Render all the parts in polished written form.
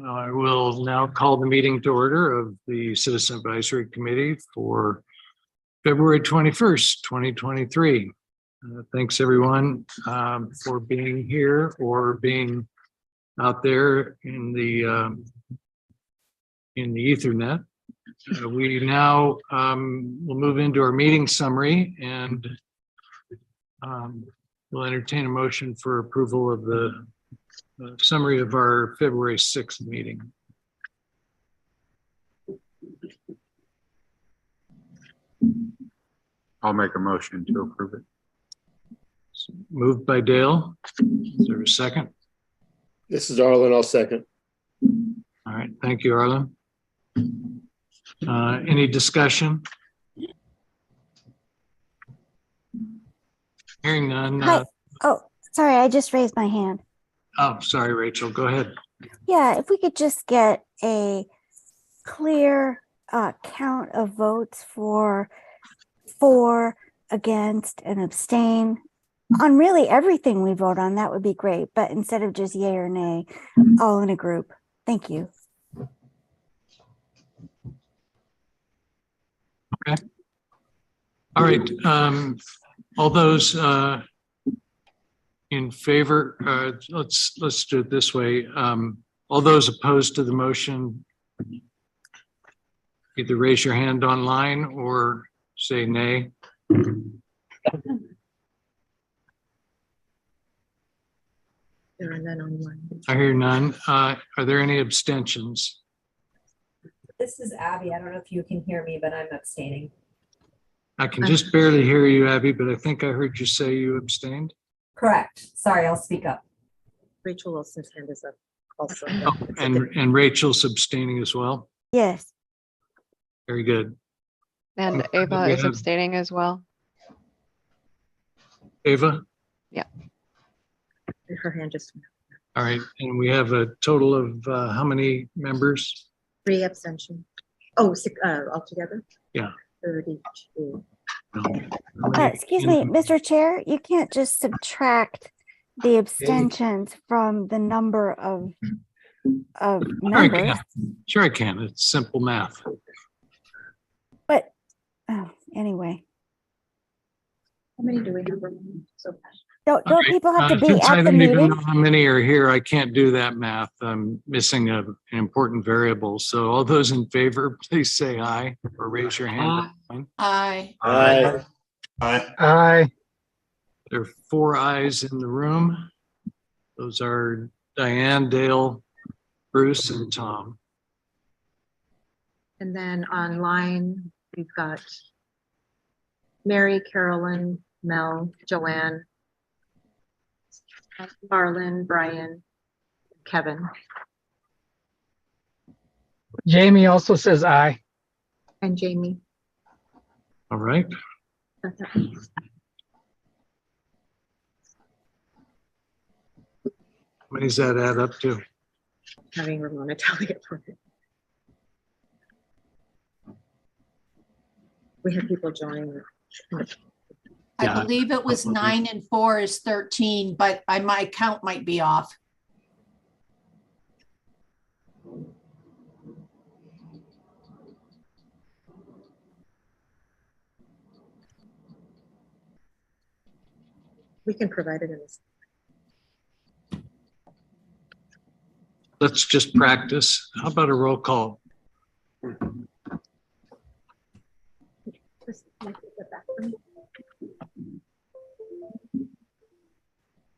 I will now call the meeting to order of the Citizen Advisory Committee for February 21st, 2023. Thanks everyone for being here or being out there in the Ethernet. We now will move into our meeting summary and we'll entertain a motion for approval of the summary of our February 6th meeting. I'll make a motion to approve it. Moved by Dale. Is there a second? This is Arlen. I'll second. All right. Thank you, Arlen. Any discussion? Hearing none. Hi. Oh, sorry. I just raised my hand. Oh, sorry, Rachel. Go ahead. Yeah, if we could just get a clear count of votes for, against, and abstain on really everything we vote on, that would be great. But instead of just yay or nay, all in a group. Thank you. Okay. All right. All those in favor, let's do it this way. All those opposed to the motion, either raise your hand online or say nay. There are none online. I hear none. Are there any abstentions? This is Abby. I don't know if you can hear me, but I'm abstaining. I can just barely hear you, Abby, but I think I heard you say you abstained. Correct. Sorry, I'll speak up. Rachel Wilson's hand is up also. Oh, and Rachel's abstaining as well. Yes. Very good. And Ava is abstaining as well. Ava? Yeah. Her hand just. All right. And we have a total of how many members? 3 abstentions. Oh, altogether? Yeah. 32. Excuse me, Mr. Chair, you can't just subtract the abstentions from the number of members. Sure I can. It's simple math. But anyway, How many do we have? So don't people have to be Since I at the don't even meeting? know how many are here, I can't do that math. I'm missing an important variable. So all those in favor, please say aye or raise your hand. Aye. Aye. Aye. There are 4 ayes in the room. Those are Diane, Dale, Bruce, and Tom. And then online, we've got Mary, Carolyn, Mel, Joanne, Marlon, Brian, Kevin, Jamie also says aye. and Jamie. All right. That's it. How many does that add up to? Having Ramona tally it for me. We have people joining. Yeah. I believe it was 9 and 4 is 13, but my count might be off. We can provide it in this. Let's just practice. How about a roll call? Just make it get back for me.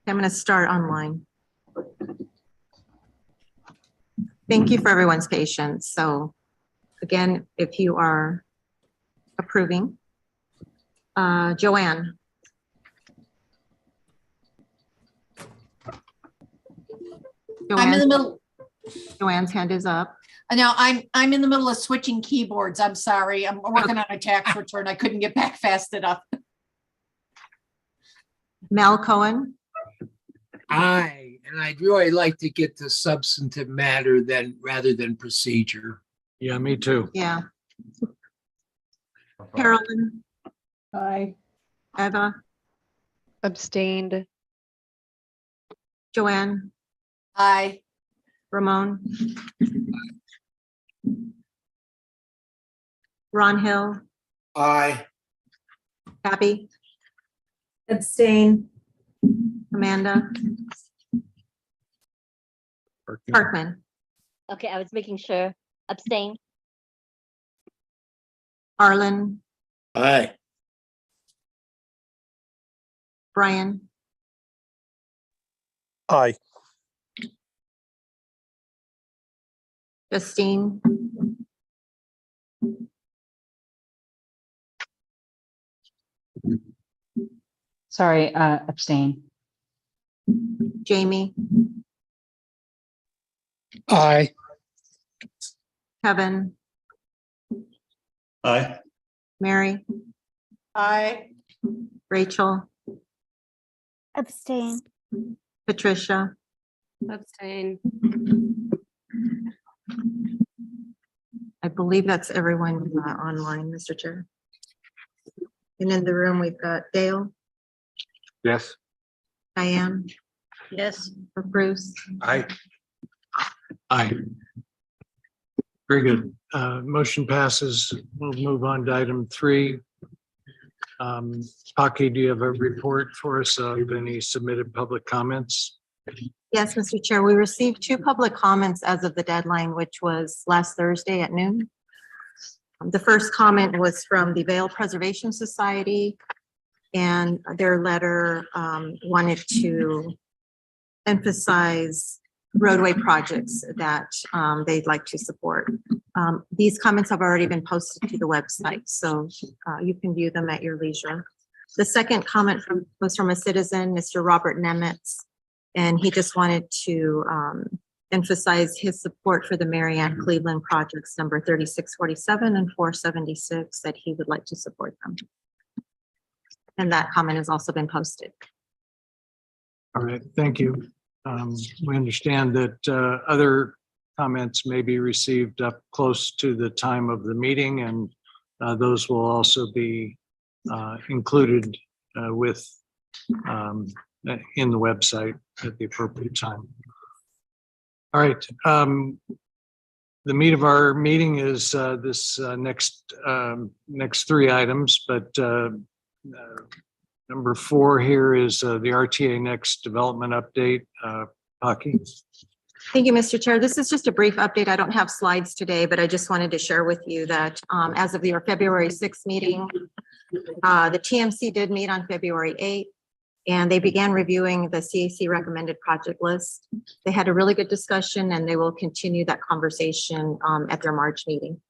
I'm going to start online. Thank you for everyone's patience. So again, if you are approving, Joanne. I'm in the middle. Joanne's hand is up. Now I'm in the middle of switching keyboards. I'm sorry. I'm working on a tax return. I couldn't get back fast enough. Mel Cohen. Aye, and I'd really like to get to substantive matter rather than procedure. Yeah, me too. Yeah. Carolyn. Aye. Eva. Abstained. Joanne. Aye. Ramon. Ron Hill, Aye. Abby, Abstain. Amanda, Parkman, Okay, I was making sure. Abstain. Arlen, Aye. Brian, Aye. Justine, Sorry, abstain. Jamie, Aye. Kevin, Aye. Mary, Aye. Rachel, Abstain. Patricia, Abstain. I believe that's everyone online, Mr. Chair. And in the room, we've got Dale, Yes. Diane, Yes. Bruce, Aye. Aye. Very good. Motion passes. We'll move on to item 3. Pocky, do you have a report for us of any submitted public comments? Yes, Mr. Chair, we received 2 public comments as of the deadline, which was last Thursday at noon. The first comment was from the Vale Preservation Society, and their letter wanted to emphasize roadway projects that they'd like to support. These comments have already been posted to the website, so you can view them at your leisure. The second comment was from a citizen, Mr. Robert Nemitz, and he just wanted to emphasize his support for the Marianne Cleveland projects number 3647 and 476, that he would like to support them. And that comment has also been posted. All right, thank you. We understand that other comments may be received up close to the time of the meeting, and those will also be included with in the website at the appropriate time. All right. The meat of our meeting is this next 3 items, but number 4 here is the RTA Next development update. Pocky. Thank you, Mr. Chair. This is just a brief update. I don't have slides today, but I just wanted to share with you that as of your February 6th meeting, the TMC did meet on February 8th, and they began reviewing the CAC recommended project list. They had a really good discussion, and they will continue that conversation at their March meeting.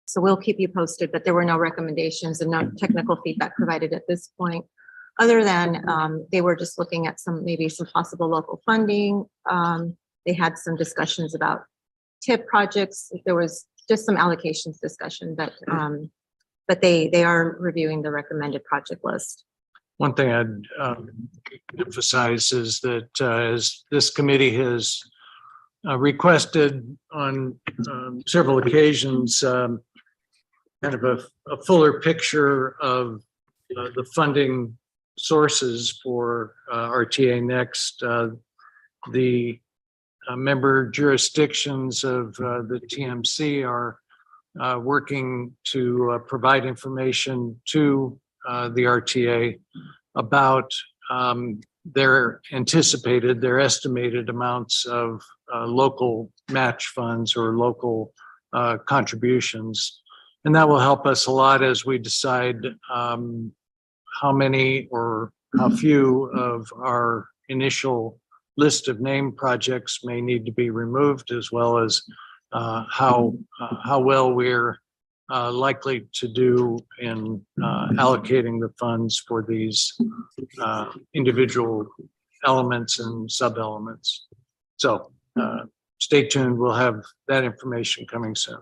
So we'll keep you posted, but there were no recommendations and no technical feedback provided at this point, other than they were just looking at maybe some possible local funding. They had some discussions about TIP projects. There was just some allocations discussion, but they are reviewing the recommended project list. One thing I'd emphasize is that as this committee has requested on several occasions, kind of a fuller picture of the funding sources for RTA Next. The member jurisdictions of the TMC are working to provide information to the RTA about their estimated amounts of local match funds or local contributions. And that will help us a lot as we decide how many or how few of our initial list of named projects may need to be removed, as well as how well we're likely to do in allocating the funds for these individual elements and sub-elements. So stay tuned. We'll have that information coming soon.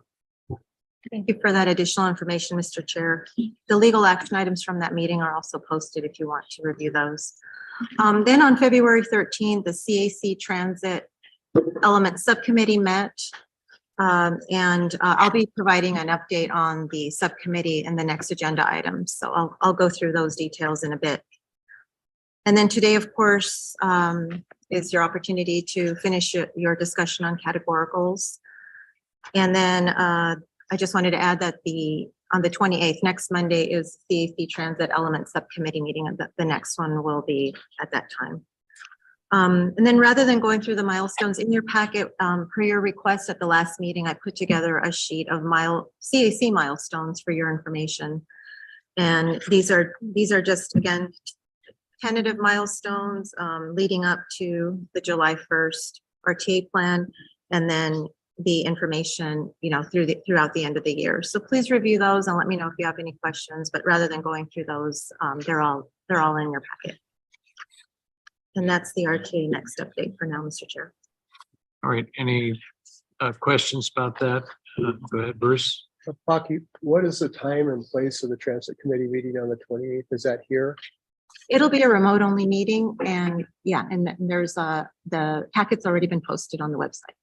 Thank you for that additional information, Mr. Chair. The legal action items from that meeting are also posted if you want to review those. Then on February 13th, the CAC Transit Element Subcommittee met. And I'll be providing an update on the subcommittee in the next agenda item. So I'll go through those details in a bit. And then today, of course, is your opportunity to finish your discussion on categoricals. And then I just wanted to add that on the 28th, next Monday, is CAC Transit Element Subcommittee meeting, and the next one will be at that time. And then rather than going through the milestones in your packet, per your request at the last meeting, I put together a sheet of CAC milestones for your information. And these are just, again, tentative milestones leading up to the July 1st RTA plan, and then the information, throughout the end of the year. So please review those and let me know if you have any questions, but rather than going through those, they're all in your packet. And that's the RTA next update for now, Mr. Chair. All right, any questions about that? Go ahead, Bruce. Bucky, what is the time and place of the transit committee meeting on the 28th? Is that here? It'll be a remote only meeting, and yeah, and there's the packet's already been posted on the website.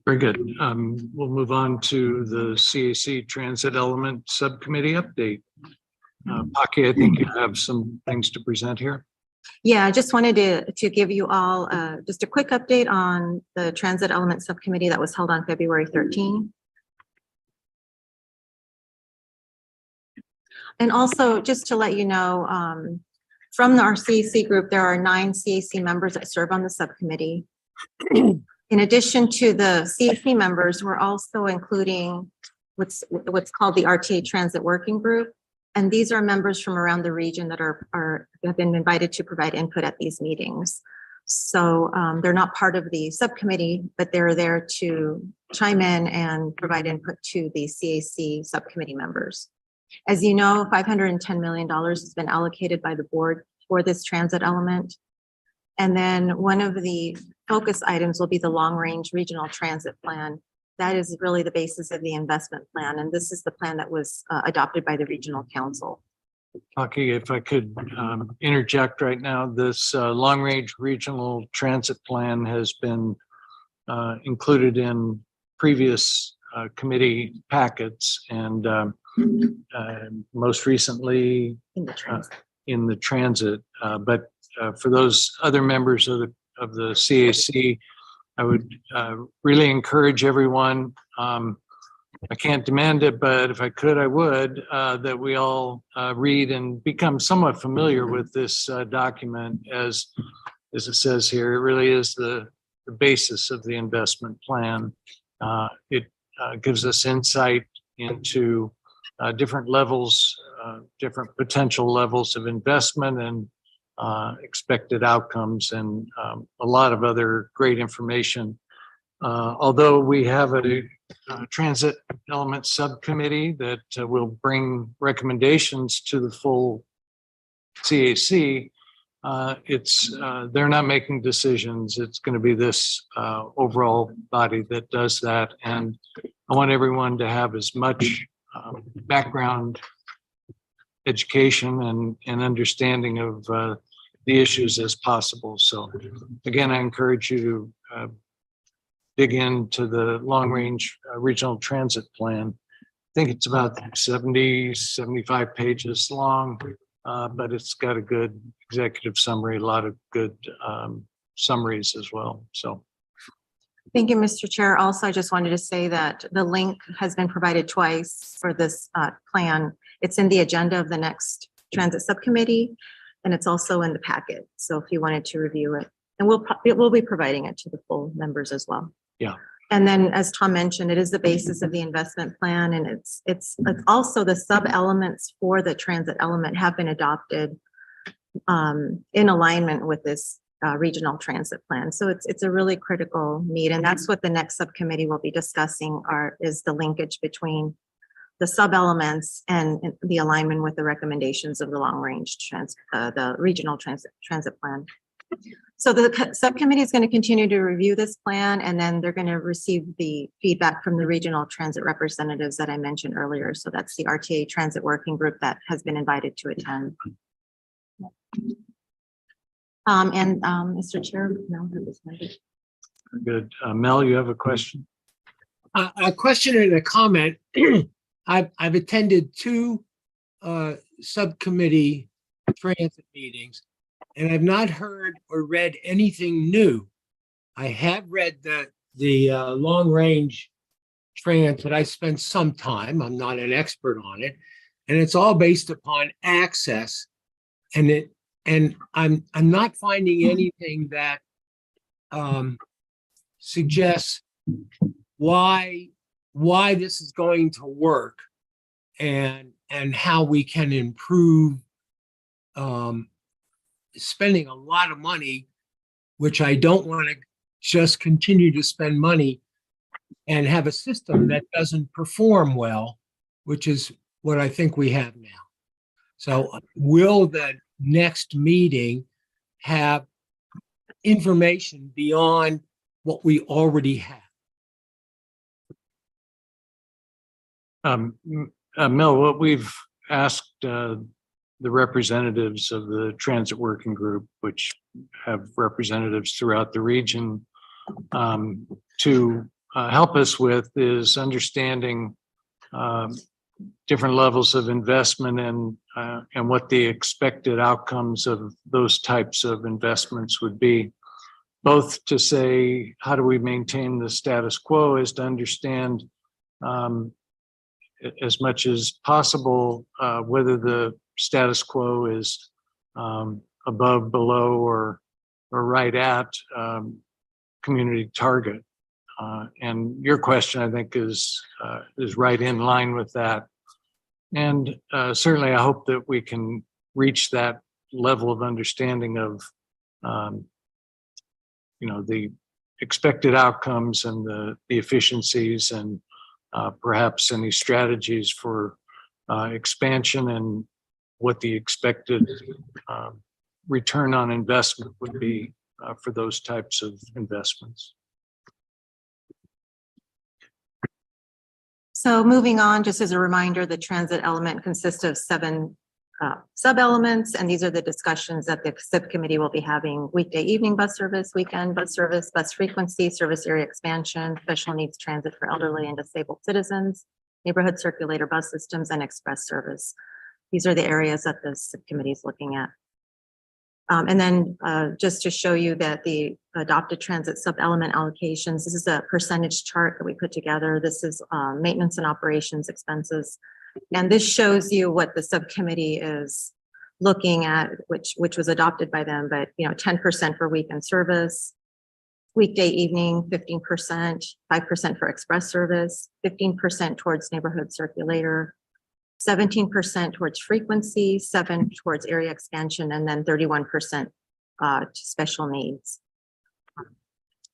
Very good. We'll move on to the CAC Transit Element Subcommittee update. Paki, I think you have some things to present here. Yeah, I just wanted to give you all just a quick update on the Transit Element Subcommittee that was held on February 13. And also, just to let you know, from our CAC group, there are 9 CAC members that serve on the subcommittee. In addition to the CAC members, we're also including what's called the RTA Transit Working Group. And these are members from around the region that have been invited to provide input at these meetings. So they're not part of the subcommittee, but they're there to chime in and provide input to the CAC subcommittee members. As you know, $510 million has been allocated by the board for this transit element. And then one of the focus items will be the long-range regional transit plan. That is really the basis of the investment plan. And this is the plan that was adopted by the regional council. Paki, if I could interject right now, this long-range regional transit plan has been included in previous committee packets, and most recently in the transit. But for those other members of the CAC, I would really encourage everyone, I can't demand it, but if I could, I would, that we all read and become somewhat familiar with this document. As it says here, it really is the basis of the investment plan. It gives us insight into different levels, different potential levels of investment and expected outcomes, and a lot of other great information. Although we have a transit element subcommittee that will bring recommendations to the full CAC, they're not making decisions. It's going to be this overall body that does that. And I want everyone to have as much background education and understanding of the issues as possible. So again, I encourage you to dig into the long-range regional transit plan. I think it's about 75 pages long, but it's got a good executive summary, a lot of good summaries as well. So. Thank you, Mr. Chair. Also, I just wanted to say that the link has been provided twice for this plan. It's in the agenda of the next transit subcommittee, and it's also in the packet. So if you wanted to review it, and we'll be providing it to the full members as well. Yeah. And then, as Tom mentioned, it is the basis of the investment plan, and it's also the sub elements for the transit element have been adopted in alignment with this regional transit plan. So it's a really critical need, and that's what the next subcommittee will be discussing is the linkage between the sub elements and the alignment with the recommendations of the long range the regional transit plan. So the subcommittee is going to continue to review this plan, and then they're going to receive the feedback from the regional transit representatives that I mentioned earlier. So that's the RTA Transit Working Group that has been invited to attend. Mr. Chair, Mel has decided. Good. Mel, you have a question? A question and a comment. I've attended 2 subcommittee transit meetings, and I've not heard or read anything new. I have read the long range transit. I spent some time. I'm not an expert on it, and it's all based upon access. And I'm not finding anything that suggests why this is going to work and how we can improve spending a lot of money, which I don't want to just continue to spend money and have a system that doesn't perform well, which is what I think we have now. So will the next meeting have information beyond what we already have? Mel, what we've asked the representatives of the transit working group, which have representatives throughout the region, to help us with is understanding different levels of investment and what the expected outcomes of those types of investments would be. Both to say, how do we maintain the status quo, is to understand as much as possible whether the status quo is above, below, or right at community target. And your question, I think, is right in line with that. And certainly, I hope that we can reach that level of understanding of, the expected outcomes and the efficiencies, and perhaps any strategies for expansion and what the expected return on investment would be for those types of investments. So moving on, just as a reminder, the transit element consists of 7 sub-elements, and these are the discussions that the subcommittee will be having: weekday evening bus service, weekend bus service, bus frequency, service area expansion, special needs transit for elderly and disabled citizens, neighborhood circulator bus systems, and express service. These are the areas that the subcommittee is looking at. And then just to show you that the adopted transit sub-element allocations, this is a percentage chart that we put together. This is maintenance and operations expenses. And this shows you what the subcommittee is looking at, which was adopted by them, but 10% for weekend service, weekday evening, 15%, 5% for express service, 15% towards neighborhood circulator, 17% towards frequency, 7% towards area expansion, and then 31% to special needs.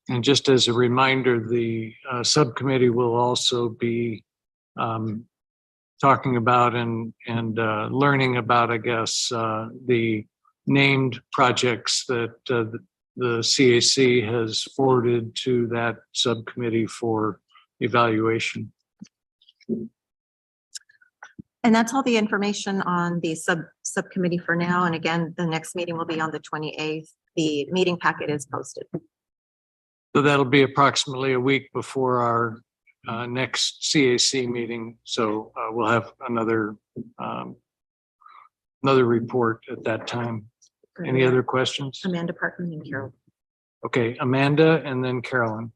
And just as a reminder, the subcommittee will also be talking about and learning about, I guess, the named projects that the CAC has forwarded to that subcommittee for evaluation. And that's all the information on the subcommittee for now. And again, the next meeting will be on the 28th. The meeting packet is posted. So that'll be approximately a week before our next CAC meeting. So we'll have another report at that time. Any other questions? Amanda Parkman and Carol. Okay, Amanda and then Carolyn.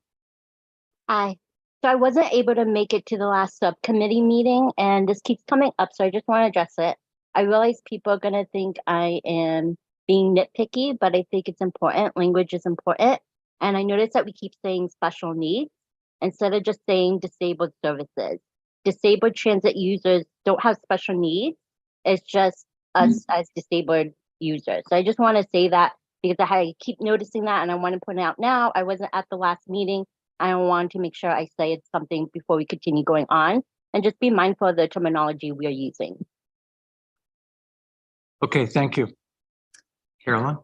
Hi. So I wasn't able to make it to the last subcommittee meeting, and this keeps coming up, so I just want to address it. I realize people are going to think I am being nitpicky, but I think it's important. Language is important. And I noticed that we keep saying special needs instead of just saying disabled services. Disabled transit users don't have special needs. It's just us as disabled users. So I just want to say that because I keep noticing that, and I want to point out now, I wasn't at the last meeting. I want to make sure I say something before we continue going on, and just be mindful of the terminology we are using. Okay, thank you. Carolyn?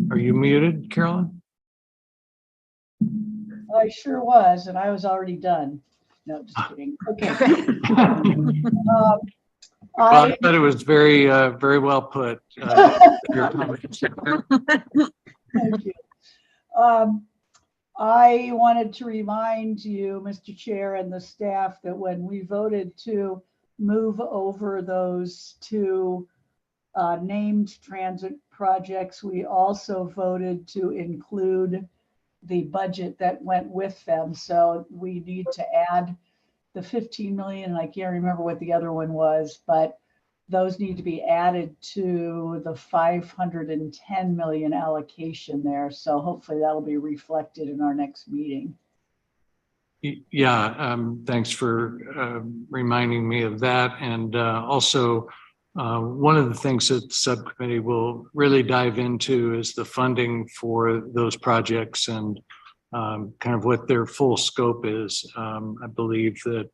Are you muted, Carolyn? I sure was, and I was already done. No, just kidding. Okay. Well, I thought it was very, very well put. Your comments. Thank you. I wanted to remind you, Mr. Chair, and the staff that when we voted to move over those two named transit projects, we also voted to include the budget that went with them. So we need to add the 15 million, and I can't remember what the other one was, but those need to be added to the 510 million allocation there. So hopefully that'll be reflected in our next meeting. Yeah, thanks for reminding me of that. And also, one of the things that the subcommittee will really dive into is the funding for those projects and kind of what their full scope is. I believe that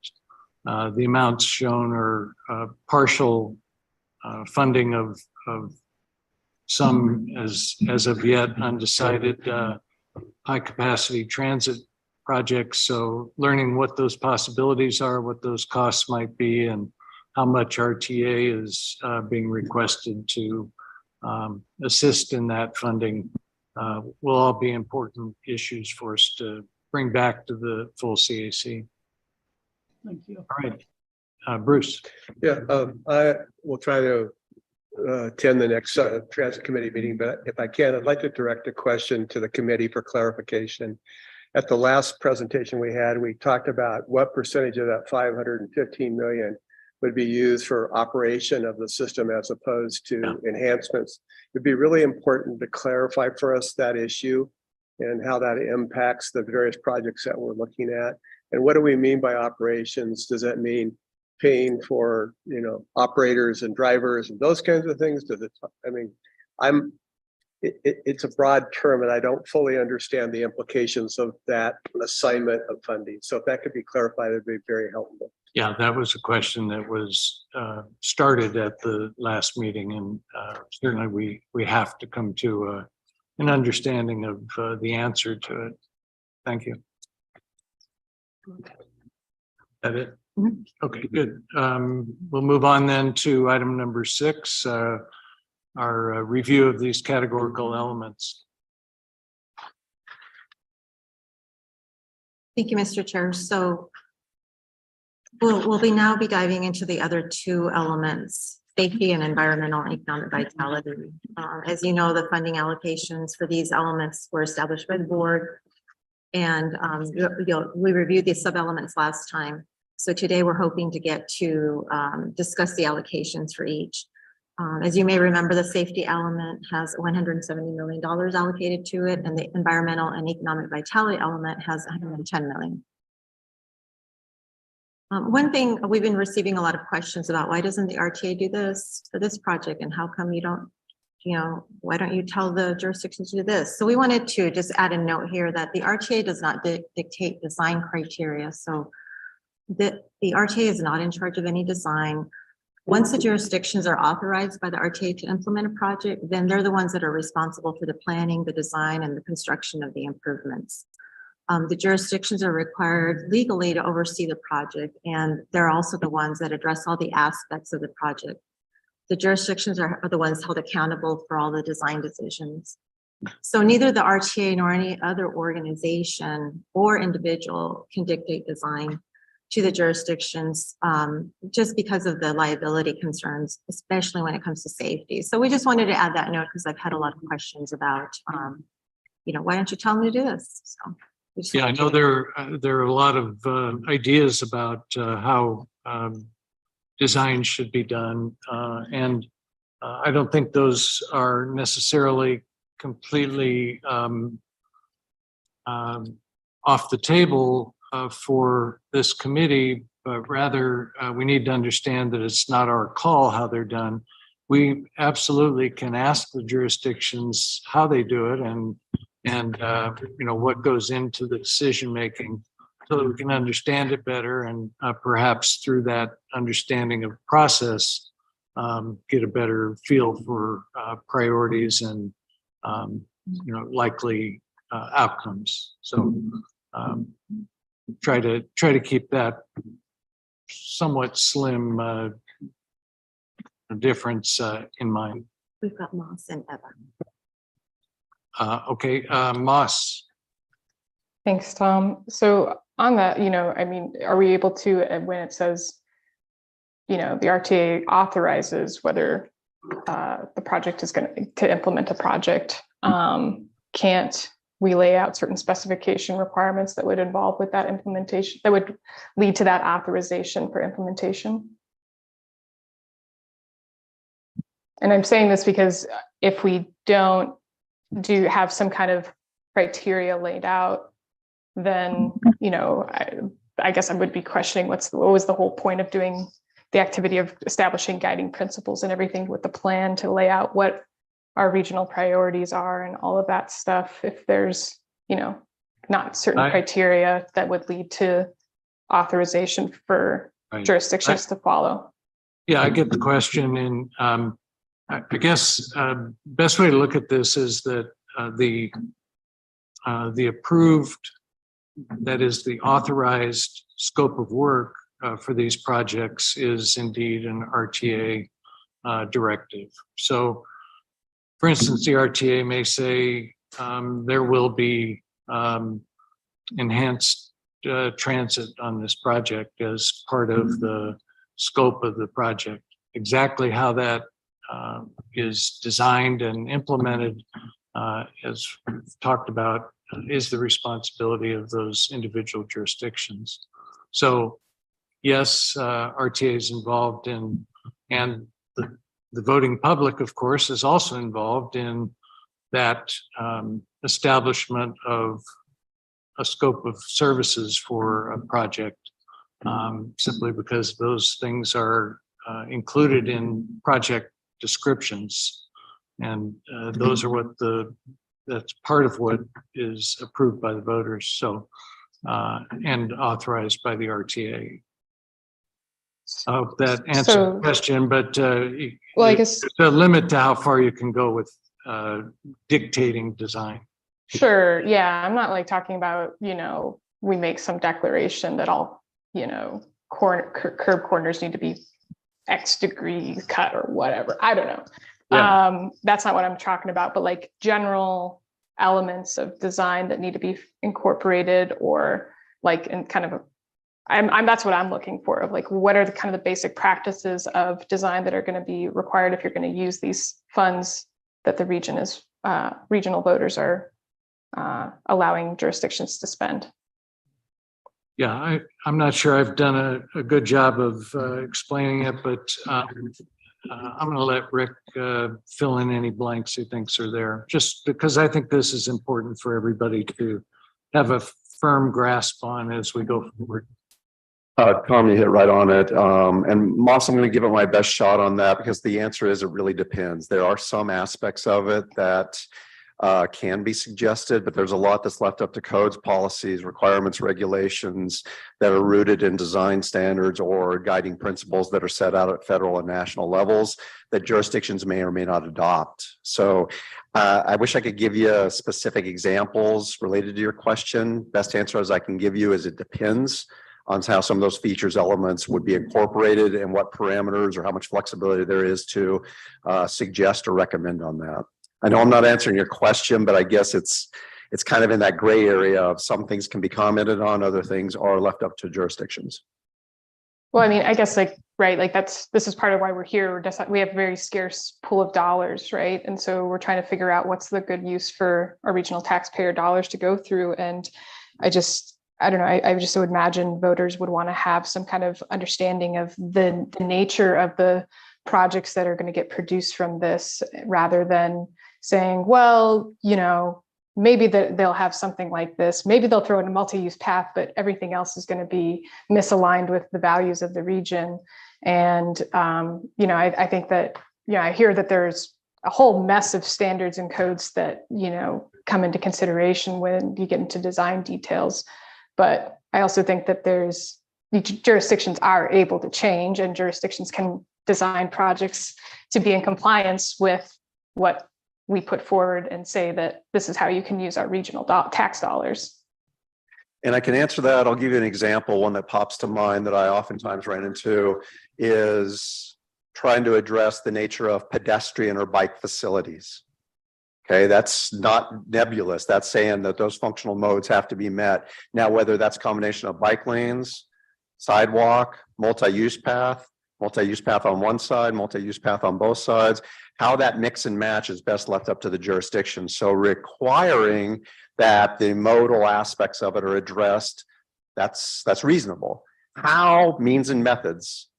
the amounts shown are partial funding of some as of yet undecided high capacity transit projects. So learning what those possibilities are, what those costs might be, and how much RTA is being requested to assist in that funding will all be important issues for us to bring back to the full CAC. Thank you. All right, Bruce. Yeah, I will try to attend the next transit committee meeting, but if I can, I'd like to direct a question to the committee for clarification. At the last presentation we had, we talked about what percentage of that 515 million would be used for operation of the system as opposed to enhancements. It'd be really important to clarify for us that issue and how that impacts the various projects that we're looking at. And what do we mean by operations? Does that mean paying for, you know, operators and drivers and those kinds of things? Does it, I mean, it's a broad term and I don't fully understand the implications of that assignment of funding. So if that could be clarified, it'd be very helpful. Yeah, that was a question that was started at the last meeting, and certainly we have to come to an understanding of the answer to it. Thank you. That it? Okay, good. We'll move on then to item number 6, our review of these categorical elements. Thank you, Mr. Chair. So we'll now be diving into the other two elements, safety and environmental and economic vitality. As you know, the funding allocations for these elements were established by the board. And we reviewed these sub-elements last time. So today we're hoping to get to discuss the allocations for each. As you may remember, the safety element has $170 million allocated to it, and the environmental and economic vitality element has $110 million. One thing we've been receiving a lot of questions about, why doesn't the RTA do this for this project, and how come you don't, you know, why don't you tell the jurisdictions to do this? So we wanted to just add a note here that the RTA does not dictate design criteria. So the RTA is not in charge of any design. Once the jurisdictions are authorized by the RTA to implement a project, then they're the ones that are responsible for the planning, the design, and the construction of the improvements. The jurisdictions are required legally to oversee the project, and they're also the ones that address all the aspects of the project. The jurisdictions are the ones held accountable for all the design decisions. So neither the RTA nor any other organization or individual can dictate design to the jurisdictions just because of the liability concerns, especially when it comes to safety. So we just wanted to add that note because I've had a lot of questions about, you know, why don't you tell me to do this? So yeah, I know there are a lot of ideas about how design should be done, and I don't think those are necessarily completely off the table for this committee, but rather we need to understand that it's not our call how they're done. We absolutely can ask the jurisdictions how they do it and you know what goes into the decision making, so that we can understand it better and perhaps through that understanding of process get a better feel for priorities and you know likely outcomes. So try to keep that somewhat slim difference in mind. we've got Moss and Eva. Okay, Moss. Thanks, Tom. So on that, I mean, are we able to, when it says, the RTA authorizes whether the project is going to implement a project, can't we lay out certain specification requirements that would involve with that implementation, that would lead to that authorization for implementation? And I'm saying this because if we don't have some kind of criteria laid out, then, I guess I would be questioning what was the whole point of doing the activity of establishing guiding principles and everything with the plan to lay out what our regional priorities are and all of that stuff. If there's, not certain criteria that would lead to authorization for jurisdictions to follow. Yeah, I get the question. And I guess best way to look at this is that the approved, that is the authorized scope of work for these projects is indeed an RTA directive. So for instance, the RTA may say there will be enhanced transit on this project as part of the scope of the project. Exactly how that is designed and implemented, as we've talked about, is the responsibility of those individual jurisdictions. So yes, RTA is involved in, and the voting public, of course, is also involved in that establishment of a scope of services for a project, simply because those things are included in project descriptions. And those are that's part of what is approved by the voters. So, and authorized by the RTA. I hope that answers the question, but well, I guess there's a limit to how far you can go with dictating design. Sure. Yeah. I'm not like talking about, we make some declaration that all, curb corners need to be X degree cut or whatever. I don't know. Yeah. That's not what I'm talking about, but like general elements of design that need to be incorporated, or like in kind of that's what I'm looking for, of like, what are the kind of the basic practices of design that are going to be required if you're going to use these funds that the regional voters are allowing jurisdictions to spend. Yeah, I'm not sure I've done a good job of explaining it, but I'm going to let Rick fill in any blanks he thinks are there, just because I think this is important for everybody to have a firm grasp on as we go forward. Tom, you hit right on it. And Moss, I'm going to give it my best shot on that, because the answer is it really depends. There are some aspects of it that can be suggested, but there's a lot that's left up to codes, policies, requirements, regulations that are rooted in design standards or guiding principles that are set out at federal and national levels that jurisdictions may or may not adopt. So I wish I could give you specific examples related to your question. Best answer as I can give you is it depends on how some of those features elements would be incorporated and what parameters or how much flexibility there is to suggest or recommend on that. I know I'm not answering your question, but I guess it's kind of in that gray area of some things can be commented on, other things are left up to jurisdictions. Well, I mean, I guess this is part of why we're here. We have a very scarce pool of dollars, right? And so we're trying to figure out what's the good use for our regional taxpayer dollars to go through. And I don't know, I just would imagine voters would want to have some kind of understanding of the nature of the projects that are going to get produced from this, rather than saying, well, maybe they'll have something like this. Maybe they'll throw in a multi-use path, but everything else is going to be misaligned with the values of the region. And, I think that, I hear that there's a whole mess of standards and codes that, come into consideration when you get into design details. But I also think that jurisdictions are able to change, and jurisdictions can design projects to be in compliance with what we put forward and say that this is how you can use our regional tax dollars. And I can answer that. I'll give you an example. One that pops to mind that I oftentimes ran into is trying to address the nature of pedestrian or bike facilities. Okay, that's not nebulous. That's saying that those functional modes have to be met. Now, whether that's a combination of bike lanes, sidewalk, multi-use path on one side, multi-use path on both sides, how that mix and match is best left up to the jurisdiction. So requiring that the modal aspects of it are addressed, that's reasonable. How, means and methods,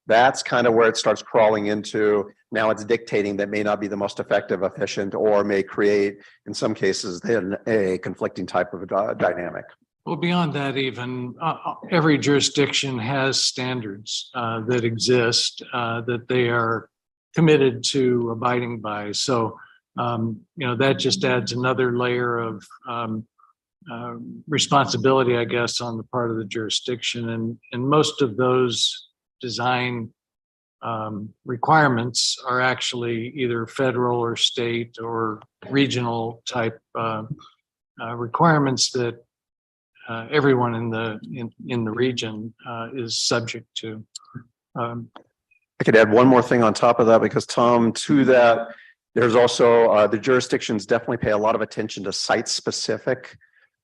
that's kind of where it starts crawling into. Now it's dictating that may not be the most effective, efficient, or may create, in some cases, then a conflicting type of dynamic. Well, beyond that, even every jurisdiction has standards that exist that they are committed to abiding by. So, that just adds another layer of responsibility, I guess, on the part of the jurisdiction. And most of those design requirements are actually either federal or state or regional type requirements that everyone in the region is subject to. I could add one more thing on top of that, because Tom, to that, there's also the jurisdictions definitely pay a lot of attention to site specific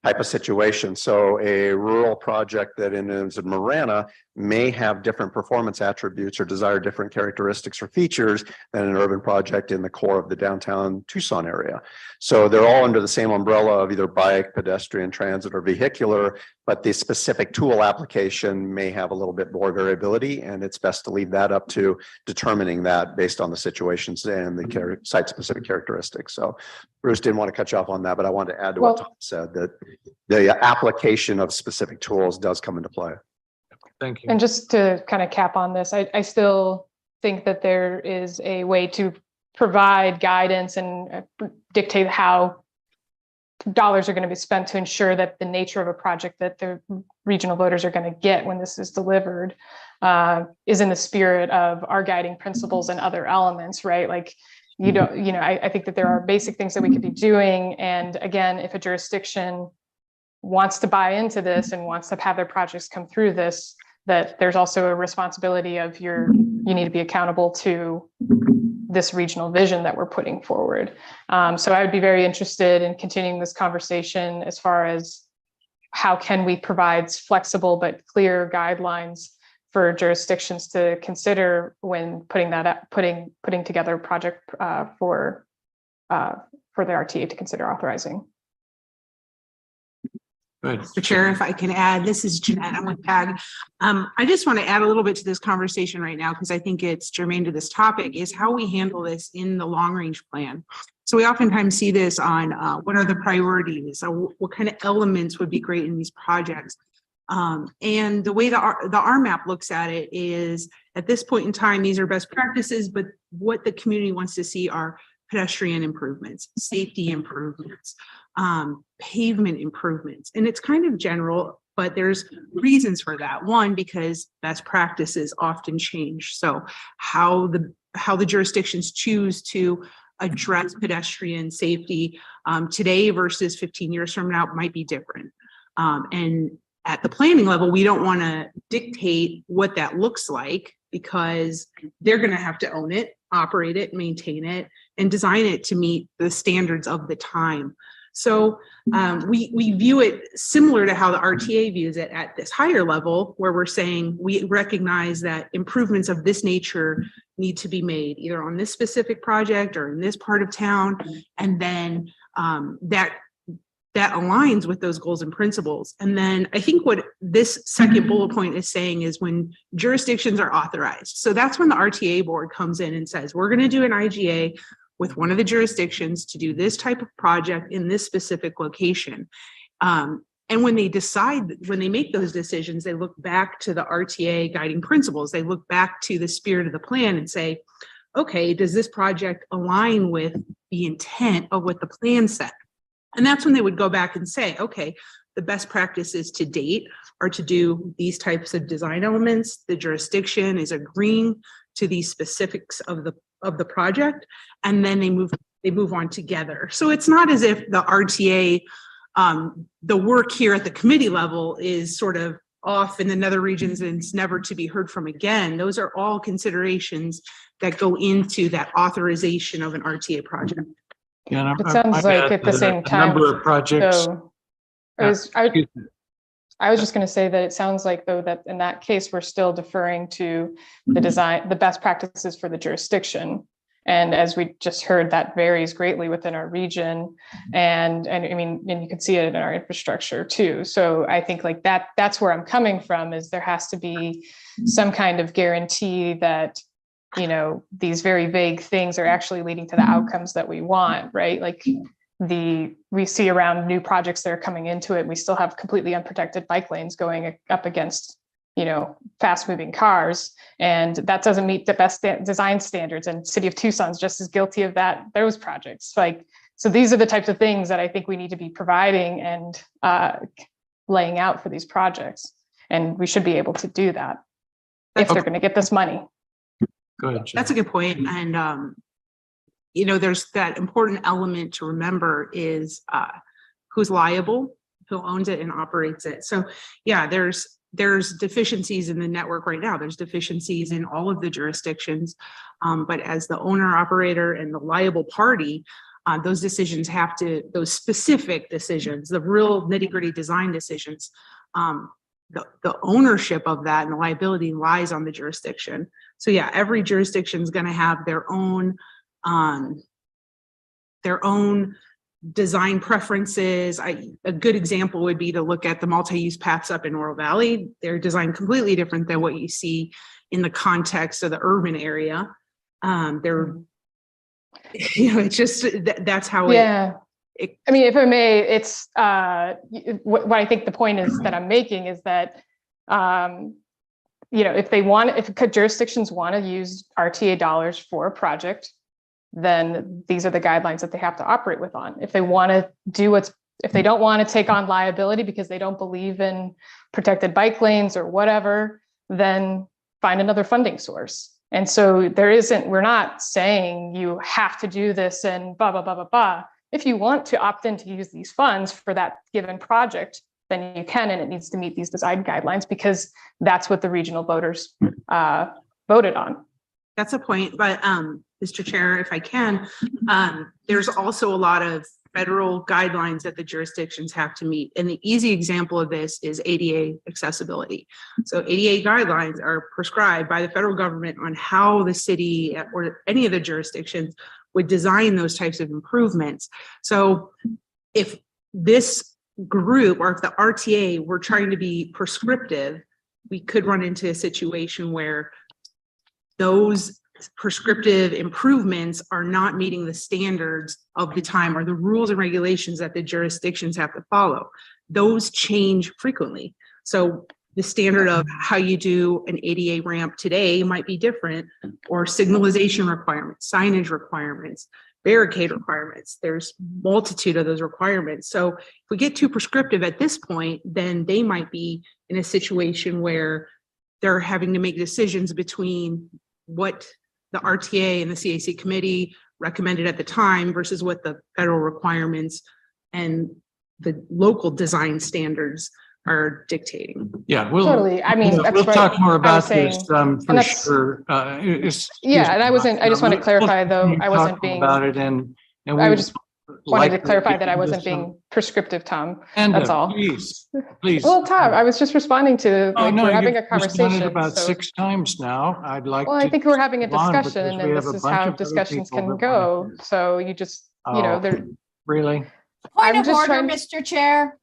type of situation. So a rural project that is in Marana may have different performance attributes or desire different characteristics or features than an urban project in the core of the downtown Tucson area. So they're all under the same umbrella of either bike, pedestrian, transit, or vehicular, but the specific tool application may have a little bit more variability, and it's best to leave that up to determining that based on the situations and the site-specific characteristics. So Bruce, didn't want to cut you off on that, but I wanted to add to what Tom said, that the application of specific tools does come into play. Thank you. And just to kind of cap on this, I still think that there is a way to provide guidance and dictate how dollars are going to be spent to ensure that the nature of a project that the regional voters are going to get when this is delivered is in the spirit of our guiding principles and other elements, right? Like, I think that there are basic things that we could be doing. And again, if a jurisdiction wants to buy into this and wants to have their projects come through this, that there's also a responsibility of you need to be accountable to this regional vision that we're putting forward. So I would be very interested in continuing this conversation as far as how can we provide flexible but clear guidelines for jurisdictions to consider when putting together a project for the RTA to consider authorizing. Mr. Chair, if I can add, this is Jeanette, I'm with PAG. I just want to add a little bit to this conversation right now, because I think it's germane to this topic, is how we handle this in the long range plan. So we oftentimes see this on what are the priorities, or what kind of elements would be great in these projects. And the way the RMAP looks at it is, at this point in time, these are best practices, but what the community wants to see are pedestrian improvements, safety improvements, pavement improvements. And it's kind of general, but there's reasons for that. One, because best practices often change. So how the jurisdictions choose to address pedestrian safety today versus 15 years from now might be different. And at the planning level, we don't want to dictate what that looks like, because they're going to have to own it, operate it, maintain it, and design it to meet the standards of the time. So we view it similar to how the RTA views it at this higher level, where we're saying we recognize that improvements of this nature need to be made either on this specific project or in this part of town. And then that aligns with those goals and principles. And then I think what this second bullet point is saying is when jurisdictions are authorized. So that's when the RTA board comes in and says, we're going to do an IGA with one of the jurisdictions to do this type of project in this specific location. And when they make those decisions, they look back to the RTA guiding principles. They look back to the spirit of the plan and say, okay, does this project align with the intent of what the plan said? And that's when they would go back and say, okay, the best practices to date are to do these types of design elements. The jurisdiction is agreeing to these specifics of the project, and then they move on together. So it's not as if the RTA, the work here at the committee level is sort of off in the nether regions and it's never to be heard from again. Those are all considerations that go into that authorization of an RTA project. Yeah, and It sounds I've like had at the same a time, number of projects. So I was just going to say that it sounds like, though, that in that case, we're still deferring to the best practices for the jurisdiction. And as we just heard, that varies greatly within our region. And I mean, and you can see it in our infrastructure too. So I think like that's where I'm coming from, is there has to be some kind of guarantee that, you know, these very vague things are actually leading to the outcomes that we want, right? Like we see around new projects that are coming into it, we still have completely unprotected bike lanes going up against, you know, fast moving cars. And that doesn't meet the best design standards. And City of Tucson's just as guilty of those projects. Like, so these are the types of things that I think we need to be providing and laying out for these projects. And we should be able to do that if they're going to get this money. Go ahead, Jen. That's a good point. And, you know, there's that important element to remember is who's liable, who owns it and operates it. So yeah, there's deficiencies in the network right now. There's deficiencies in all of the jurisdictions. But as the owner, operator, and the liable party, those specific decisions, the real nitty-gritty design decisions, the ownership of that and the liability lies on the jurisdiction. So yeah, every jurisdiction is going to have their own design preferences. A good example would be to look at the multi-use paths up in Oro Valley. They're designed completely different than what you see in the context of the urban area. They're, you know, it's just that's how I mean, if I may, it's what I think the point is that I'm making is that, you know, if jurisdictions want to use RTA dollars for a project, then these are the guidelines that they have to operate with on. If they want to if they don't want to take on liability because they don't believe in protected bike lanes or whatever, then find another funding source. And so we're not saying you have to do this and blah, blah, blah, blah, blah. If you want to opt in to use these funds for that given project, then you can, and it needs to meet these design guidelines because that's what the regional voters voted on. That's a point, but Mr. Chair, if I can, there's also a lot of federal guidelines that the jurisdictions have to meet. And the easy example of this is ADA accessibility. So ADA guidelines are prescribed by the federal government on how the city or any of the jurisdictions would design those types of improvements. So if this group or if the RTA were trying to be prescriptive, we could run into a situation where those prescriptive improvements are not meeting the standards of the time or the rules and regulations that the jurisdictions have to follow. Those change frequently. So the standard of how you do an ADA ramp today might be different, or signalization requirements, signage requirements, barricade requirements. There's multitude of those requirements. So if we get too prescriptive at this point, then they might be in a situation where they're having to make decisions between what the RTA and the CAC committee recommended at the time versus what the federal requirements and the local design standards are dictating. Yeah, Totally. I mean, that's we'll right. talk more I about was saying- this and for sure. Yeah, and I just want to clarify though, I wasn't talk being, about it, and I we would just wanted to likely clarify get that I into wasn't some- being prescriptive, Tom. And That's all. please. Well, Tom, I was just responding to, Oh, like, no, we're having you've a conversation. responded about so- 6 times now. I'd like Well, I to think we're having a move on because discussion we and have this a is bunch how of other discussions people can that go. wanna- So you just, you know, Oh, really? Point I'm of just order, trying- Mr. Chair.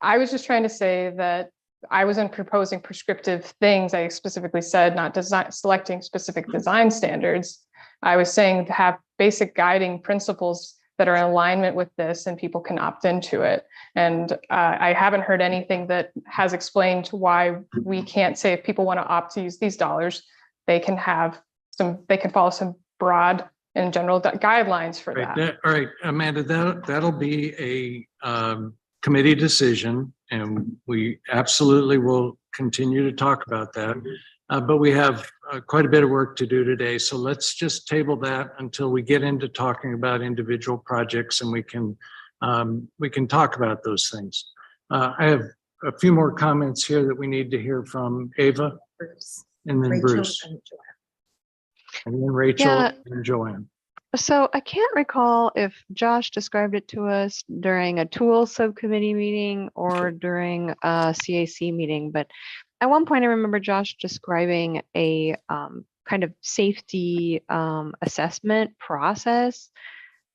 I was just trying to say that I wasn't proposing prescriptive things. I specifically said not selecting specific design standards. I was saying to have basic guiding principles that are in alignment with this and people can opt into it. And I haven't heard anything that has explained why we can't say if people want to opt to use these dollars, they can follow some broad and general guidelines for that. All right, Amanda, that'll be a committee decision, and we absolutely will continue to talk about that. But we have quite a bit of work to do today, so let's just table that until we get into talking about individual projects, and we can talk about those things. I have a few more comments here that we need to hear from Ava, and then Bruce, and then Rachel Yeah. and Joanne. So I can't recall if Josh described it to us during a tool subcommittee meeting or during a CAC meeting, but at one point I remember Josh describing a kind of safety assessment process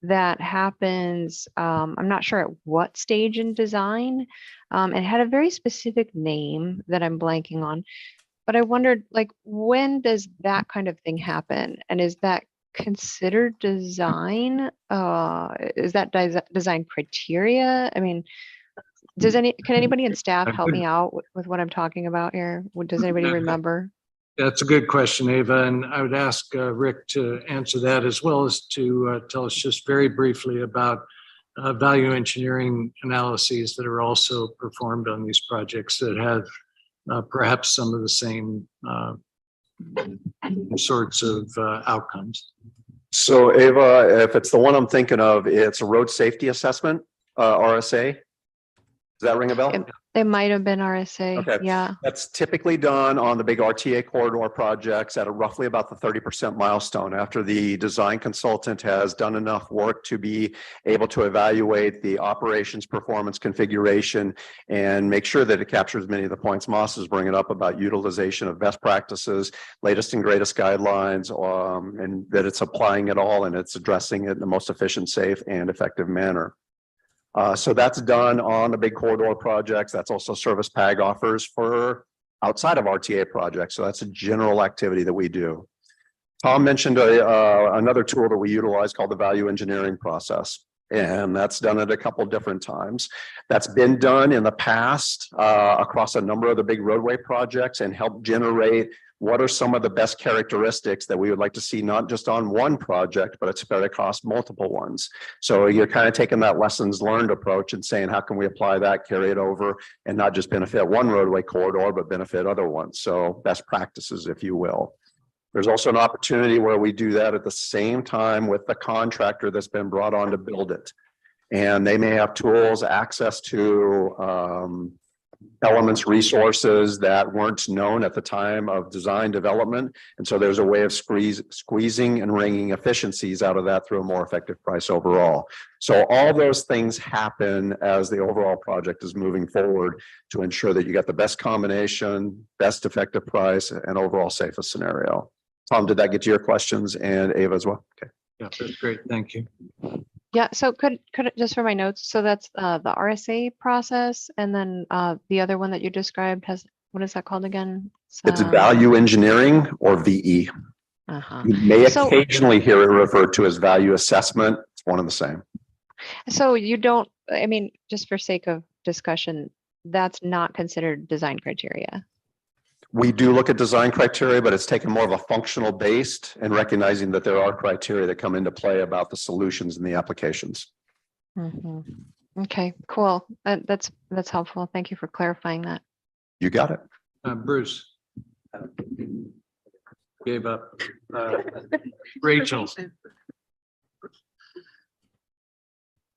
that happens. I'm not sure at what stage in design. It had a very specific name that I'm blanking on, but I wondered, like, when does that kind of thing happen? And is that considered design? Is that design criteria? I mean, can anybody in staff help me out with what I'm talking about here? Does anybody remember? That's a good question, Ava, and I would ask Rick to answer that, as well as to tell us just very briefly about value engineering analyses that are also performed on these projects that have perhaps some of the same sorts of outcomes. So Ava, if it's the one I'm thinking of, it's a road safety assessment, RSA. Does that ring a bell? It might have been RSA. Okay. Yeah. That's typically done on the big RTA corridor projects at roughly about the 30% milestone after the design consultant has done enough work to be able to evaluate the operations, performance, configuration, and make sure that it captures many of the points Moss is bringing up about utilization of best practices, latest and greatest guidelines, and that it's applying it all and it's addressing it in the most efficient, safe, and effective manner. So that's done on the big corridor projects. That's also service PAG offers for outside of RTA projects. So that's a general activity that we do. Tom mentioned another tool that we utilize called the value engineering process. And that's done at a couple different times. That's been done in the past across a number of the big roadway projects and helped generate what are some of the best characteristics that we would like to see, not just on one project, but it's spread across multiple ones. So you're kind of taking that lessons learned approach and saying, how can we apply that, carry it over, and not just benefit one roadway corridor, but benefit other ones. So best practices, if you will. There's also an opportunity where we do that at the same time with the contractor that's been brought on to build it. And they may have tools, access to elements, resources that weren't known at the time of design development. And so there's a way of squeezing and wringing efficiencies out of that through a more effective price overall. So all those things happen as the overall project is moving forward to ensure that you get the best combination, best effective price, and overall safest scenario. Tom, did that get to your questions, and Ava as well? Okay. Yeah, that's great. Thank you. Yeah, so could it, just for my notes, so that's the RSA process, and then the other one that you described has, what is that called again? It's value engineering, or VE. You may occasionally hear it referred to as value assessment. It's one and the same. So you don't, I mean, just for sake of discussion, that's not considered design criteria. We do look at design criteria, but it's taken more of a functional based and recognizing that there are criteria that come into play about the solutions and the applications. Okay, cool. That's helpful. Thank you for clarifying that. You got it. Bruce gave up. Rachel.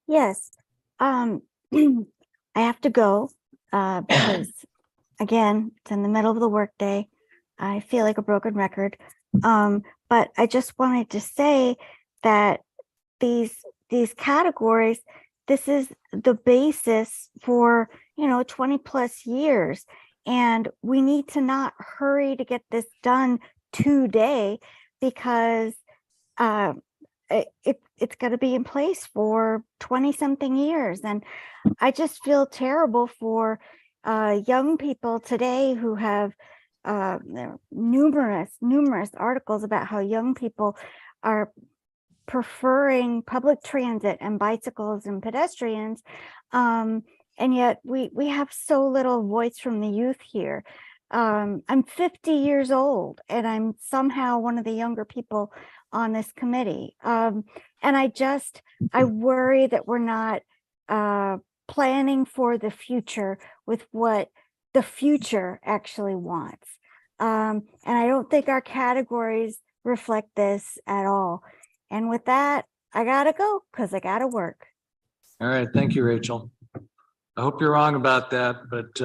Yes. I have to go because again, it's in the middle of the workday. I feel like a broken record. But I just wanted to say that these categories, this is the basis for, 20 plus years. And we need to not hurry to get this done today, because it's going to be in place for 20 something years. And I just feel terrible for young people today who have numerous articles about how young people are preferring public transit and bicycles and pedestrians, and yet we have so little voice from the youth here. I'm 50 years old and I'm somehow one of the younger people on this committee, and I worry that we're not planning for the future with what the future actually wants. And I don't think our categories reflect this at all. And with that, I gotta go because I gotta work. All right. Thank you, Rachel. I hope you're wrong about that, but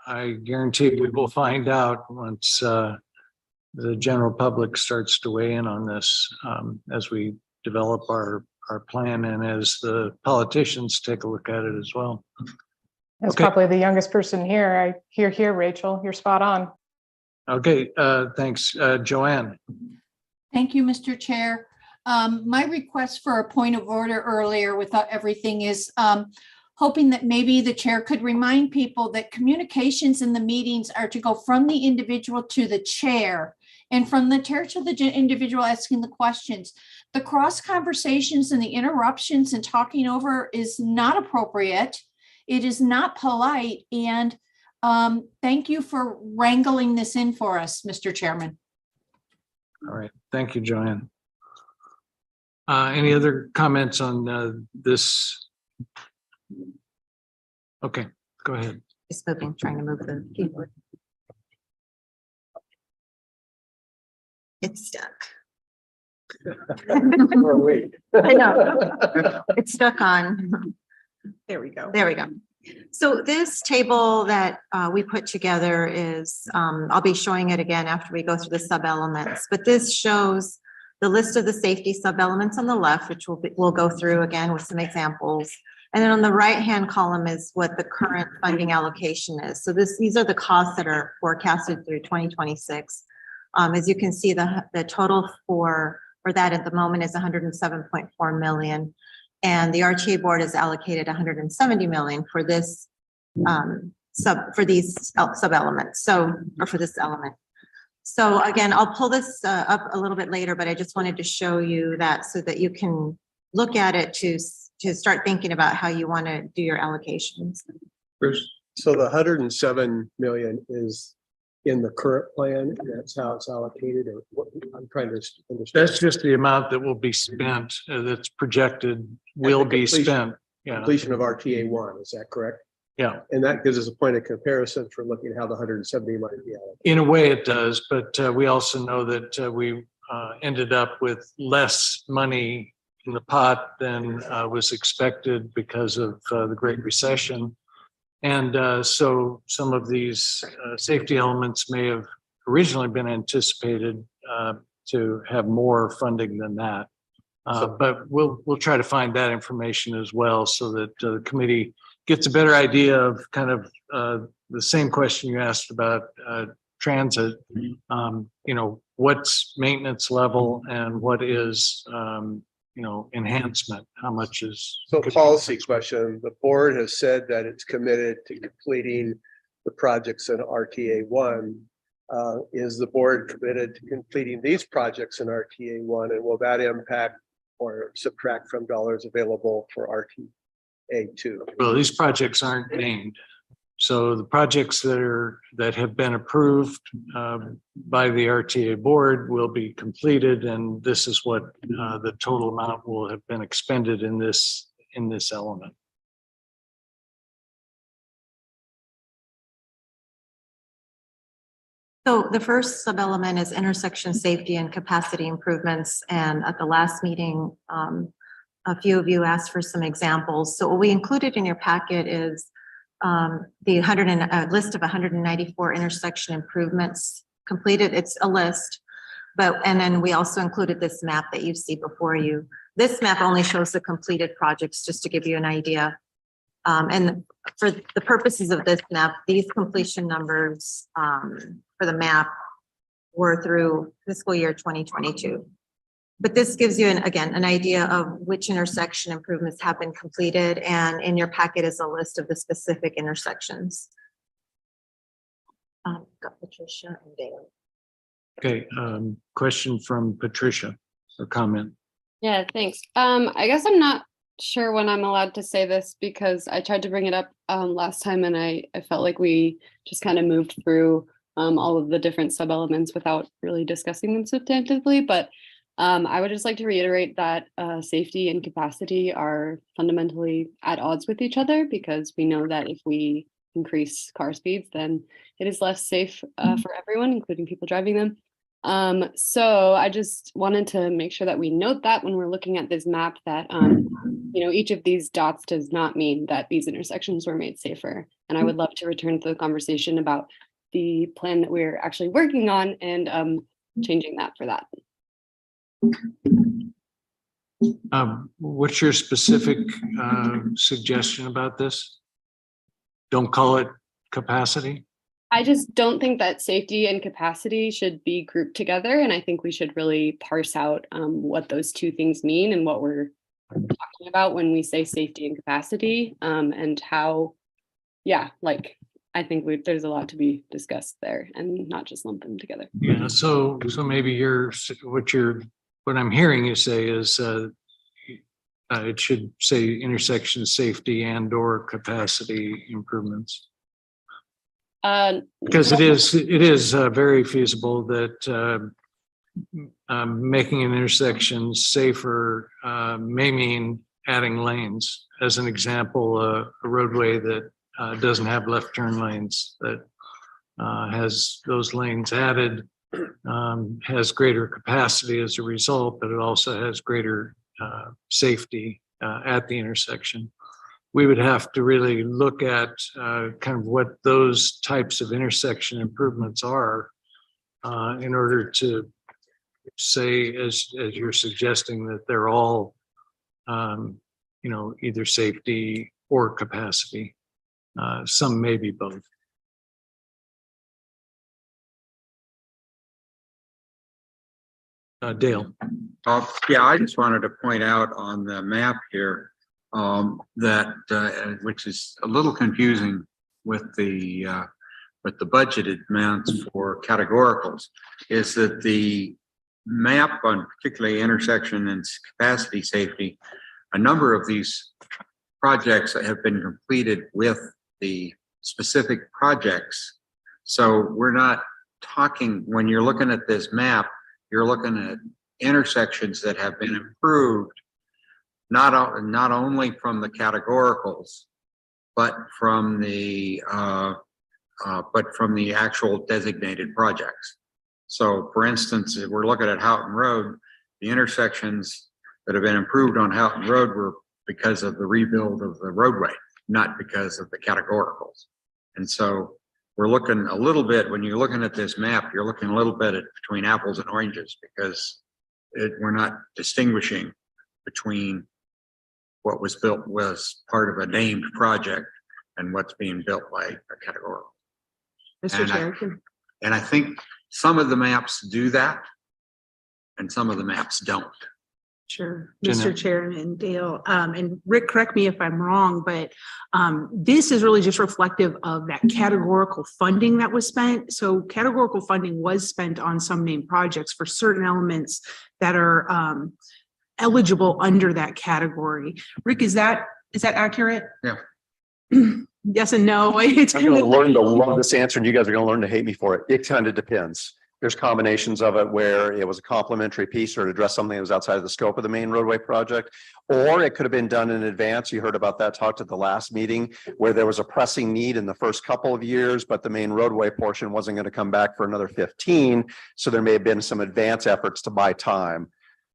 I guarantee we will find out once the general public starts to weigh in on this as we develop our plan and as the politicians take a look at it as well. That's Okay. probably the youngest person here. I hear, Rachel, you're spot on. Okay, thanks. Joanne. Thank you, Mr. Chair. My request for a point of order earlier with everything is hoping that maybe the chair could remind people that communications in the meetings are to go from the individual to the chair and from the chair to the individual asking the questions. The cross conversations and the interruptions and talking over is not appropriate. It is not polite. And thank you for wrangling this in for us, Mr. Chairman. All right. Thank you, Joanne. Any other comments on this? Okay, go ahead. Just moving, trying to move the keyboard. It's stuck. I know. It's stuck on. There we go. There we go. So this table that we put together is, I'll be showing it again after we go through the sub-elements, but this shows the list of the safety sub-elements on the left, which we'll go through again with some examples. And then on the right-hand column is what the current funding allocation is. So these are the costs that are forecasted through 2026. As you can see, the total for that at the moment is 107.4 million. And the RTA board has allocated 170 million for this for these sub-elements. So, or for this element. So again, I'll pull this up a little bit later, but I just wanted to show you that so that you can look at it to start thinking about how you want to do your allocations. Bruce? So the 107 million is in the current plan, and that's how it's allocated, or what I'm trying to understand. That's just the amount that will be spent, that's projected will be spent. Yeah. Completion of RTA 1, is that correct? Yeah. And that gives us a point of comparison for looking at how the 170 might be allocated. In a way it does, but we also know that we ended up with less money in the pot than was expected because of the Great Recession. And so some of these safety elements may have originally been anticipated to have more funding than that. But we'll try to find that information as well so that the committee gets a better idea of kind of the same question you asked about transit. You know, what's maintenance level and what is you know, enhancement? How much is? So policy question, the board has said that it's committed to completing the projects in RTA 1. Is the board committed to completing these projects in RTA 1, and will that impact or subtract from dollars available for RTA 2? Well, these projects aren't named. So the projects that have been approved by the RTA board will be completed, and this is what the total amount will have been expended in this element. So the first sub-element is intersection safety and capacity improvements. And at the last meeting, a few of you asked for some examples. So what we included in your packet is the list of 194 intersection improvements completed. It's a list, and then we also included this map that you see before you. This map only shows the completed projects, just to give you an idea. And for the purposes of this map, these completion numbers for the map were through fiscal year 2022. But this gives you, again, an idea of which intersection improvements have been completed, and in your packet is a list of the specific intersections. Got Patricia and Dale. Okay, question from Patricia or comment. Yeah, thanks. I guess I'm not sure when I'm allowed to say this because I tried to bring it up last time and I felt like we just kind of moved through all of the different sub-elements without really discussing them substantively, but I would just like to reiterate that safety and capacity are fundamentally at odds with each other because we know that if we increase car speeds, then it is less safe for everyone, including people driving them. So I just wanted to make sure that we note that when we're looking at this map that, you know, each of these dots does not mean that these intersections were made safer. And I would love to return to the conversation about the plan that we're actually working on and changing that for that. What's your specific suggestion about this? Don't call it capacity? I just don't think that safety and capacity should be grouped together. And I think we should really parse out what those two things mean and what we're talking about when we say safety and capacity, and how, yeah, like, I think there's a lot to be discussed there and not just lump them together. Yeah, so maybe what I'm hearing you say is it should say intersection safety and or capacity improvements. Because it is very feasible that making an intersection safer may mean adding lanes. As an example, a roadway that doesn't have left turn lanes, that has those lanes added, has greater capacity as a result, but it also has greater safety at the intersection. We would have to really look at kind of what those types of intersection improvements are in order to say, as you're suggesting, that they're all, either safety or capacity. Some may be both. Dale. Yeah, I just wanted to point out on the map here that which is a little confusing with the budgeted amounts for categoricals, is that the map on particularly intersection and capacity safety, a number of these projects have been completed with the specific projects. So we're not talking, when you're looking at this map, you're looking at intersections that have been improved, not only from the categoricals, but from the actual designated projects. So for instance, if we're looking at Houghton Road, the intersections that have been improved on Houghton Road were because of the rebuild of the roadway, not because of the categoricals. And so we're looking a little bit, when you're looking at this map, you're looking a little bit at between apples and oranges, because we're not distinguishing between what was built was part of a named project and what's being built by a categorical. Mr. Chair. And I think some of the maps do that and some of the maps don't. Sure, Jeanette. Mr. Chair and Dale, and Rick, correct me if I'm wrong, but this is really just reflective of that categorical funding that was spent. So categorical funding was spent on some named projects for certain elements that are eligible under that category. Rick, is that accurate? Yeah. Yes and no. I'm going to learn to love this answer, and you guys are going to learn to hate me for it. It kind of depends. There's combinations of it where it was a complementary piece or to address something that was outside of the scope of the main roadway project, or it could have been done in advance. You heard about that talked at the last meeting where there was a pressing need in the first couple of years, but the main roadway portion wasn't going to come back for another 15. So there may have been some advance efforts to buy time.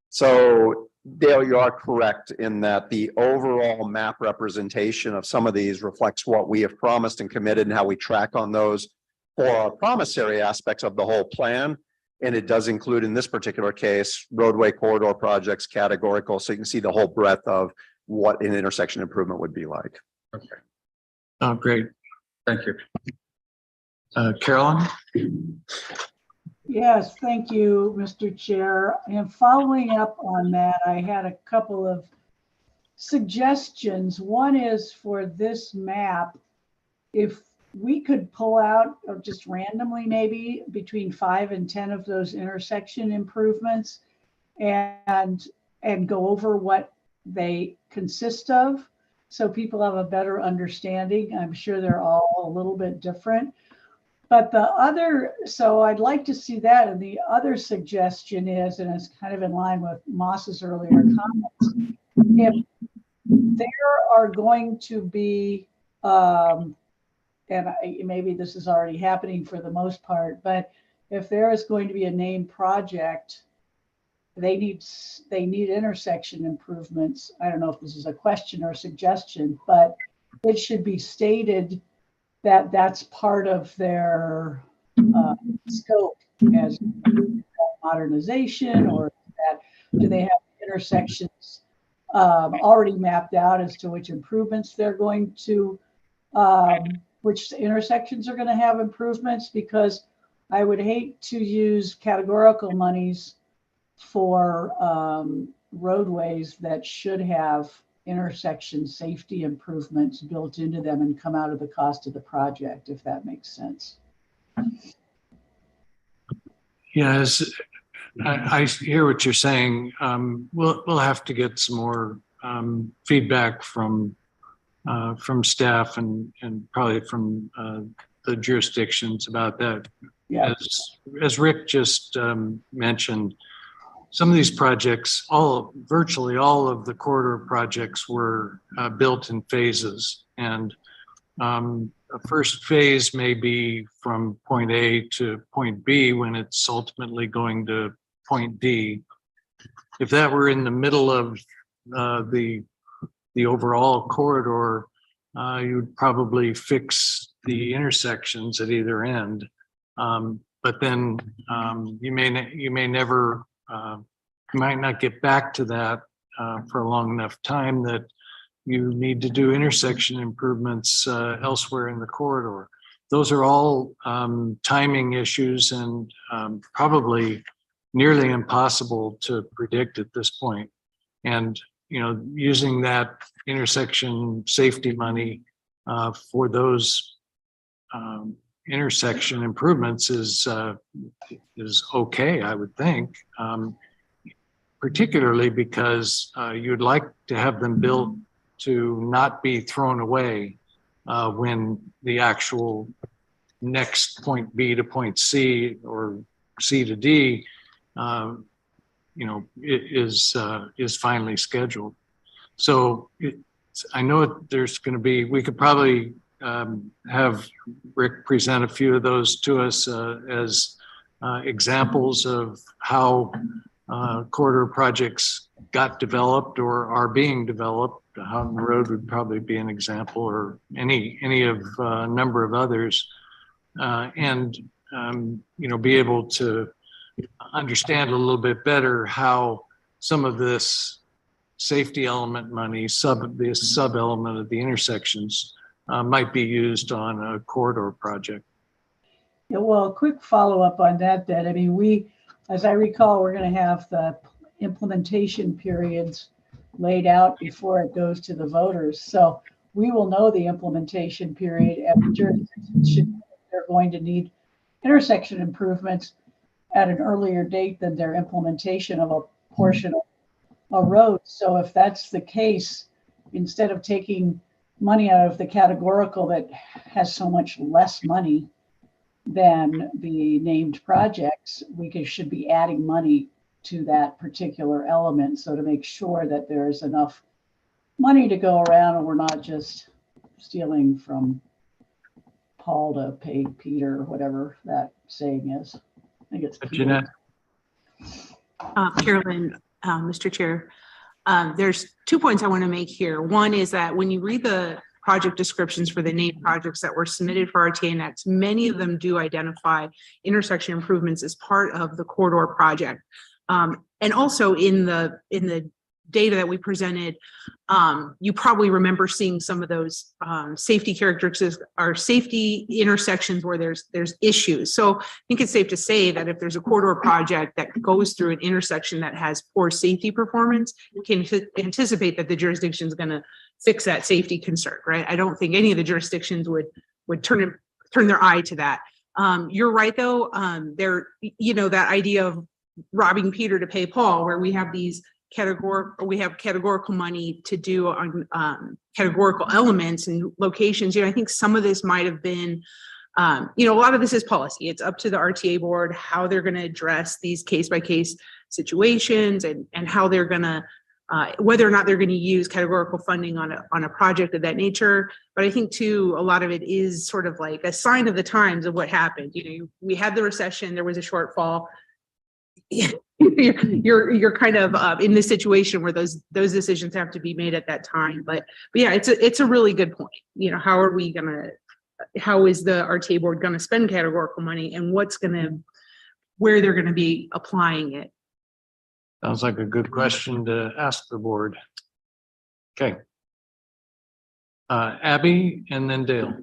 So Dale, you are correct in that the overall map representation of some of these reflects what we have promised and committed and how we track on those for our promissory aspects of the whole plan. And it does include, in this particular case, roadway corridor projects categorical. So you can see the whole breadth of what an intersection improvement would be like. Okay. Oh, great. Thank you. Carolyn? Yes, thank you, Mr. Chair. And following up on that, I had a couple of suggestions. One is for this map, if we could pull out, or just randomly maybe, between 5 and 10 of those intersection improvements and go over what they consist of, so people have a better understanding. I'm sure they're all a little bit different. But the other, so I'd like to see that. And the other suggestion is, and it's kind of in line with Moss's earlier comments, if there are going to be, and maybe this is already happening for the most part, but if there is going to be a named project, they need intersection improvements. I don't know if this is a question or a suggestion, but it should be stated that that's part of their scope as modernization, or that do they have intersections already mapped out as to which improvements they're going to, which intersections are going to have improvements, because I would hate to use categorical monies for roadways that should have intersection safety improvements built into them and come out of the cost of the project, if that makes sense. Yes, I hear what you're saying. We'll have to get some more feedback from staff and probably from the jurisdictions about that. Yeah. As Rick just mentioned, some of these projects, virtually all of the corridor projects were built in phases, and a first phase may be from point A to point B when it's ultimately going to point D. If that were in the middle of the overall corridor, you would probably fix the intersections at either end. But then you might not get back to that for a long enough time that you need to do intersection improvements elsewhere in the corridor. Those are all timing issues and probably nearly impossible to predict at this point. And using that intersection safety money for those intersection improvements is okay, I would think, particularly because you'd like to have them built to not be thrown away when the actual next point B to point C or C to D, is finally scheduled. So I know there's going to be, we could probably have Rick present a few of those to us as examples of how corridor projects got developed or are being developed. Houghton Road would probably be an example, or any of a number of others, and be able to understand a little bit better how some of this safety element money, this sub element of the intersections might be used on a corridor project. Yeah, well, a quick follow up on that. I mean, as I recall, we're going to have the implementation periods laid out before it goes to the voters. So we will know the implementation period at the jurisdiction. They're going to need intersection improvements at an earlier date than their implementation of a portion of a road. So if that's the case, instead of taking money out of the categorical that has so much less money than the named projects, we should be adding money to that particular element. So to make sure that there's enough money to go around and we're not just stealing from Paul to pay Peter, or whatever that saying is. I think it's Peter. Jeanette. Carolyn, Mr. Chair, there's 2 points I want to make here. One is that when you read the project descriptions for the named projects that were submitted for RTA Next, many of them do identify intersection improvements as part of the corridor project. And also in the data that we presented, you probably remember seeing some of those safety characteristics or safety intersections where there's issues. So I think it's safe to say that if there's a corridor project that goes through an intersection that has poor safety performance, you can anticipate that the jurisdiction is going to fix that safety concern, right? I don't think any of the jurisdictions would turn their eye to that. You're right, though. That idea of robbing Peter to pay Paul, where we have these categorical money to do on categorical elements and locations. I think some of this might have been, a lot of this is policy. It's up to the RTA board how they're going to address these case by case situations and how they're going to, whether or not they're going to use categorical funding on a project of that nature. But I think too, a lot of it is sort of like a sign of the times of what happened. We had the recession, there was a shortfall. You're kind of in this situation where those decisions have to be made at that time. But yeah, it's a really good point. How is the RTA board going to spend categorical money, and where they're going to be applying it? Sounds like a good question to ask the board. Okay. Abby and then Dale.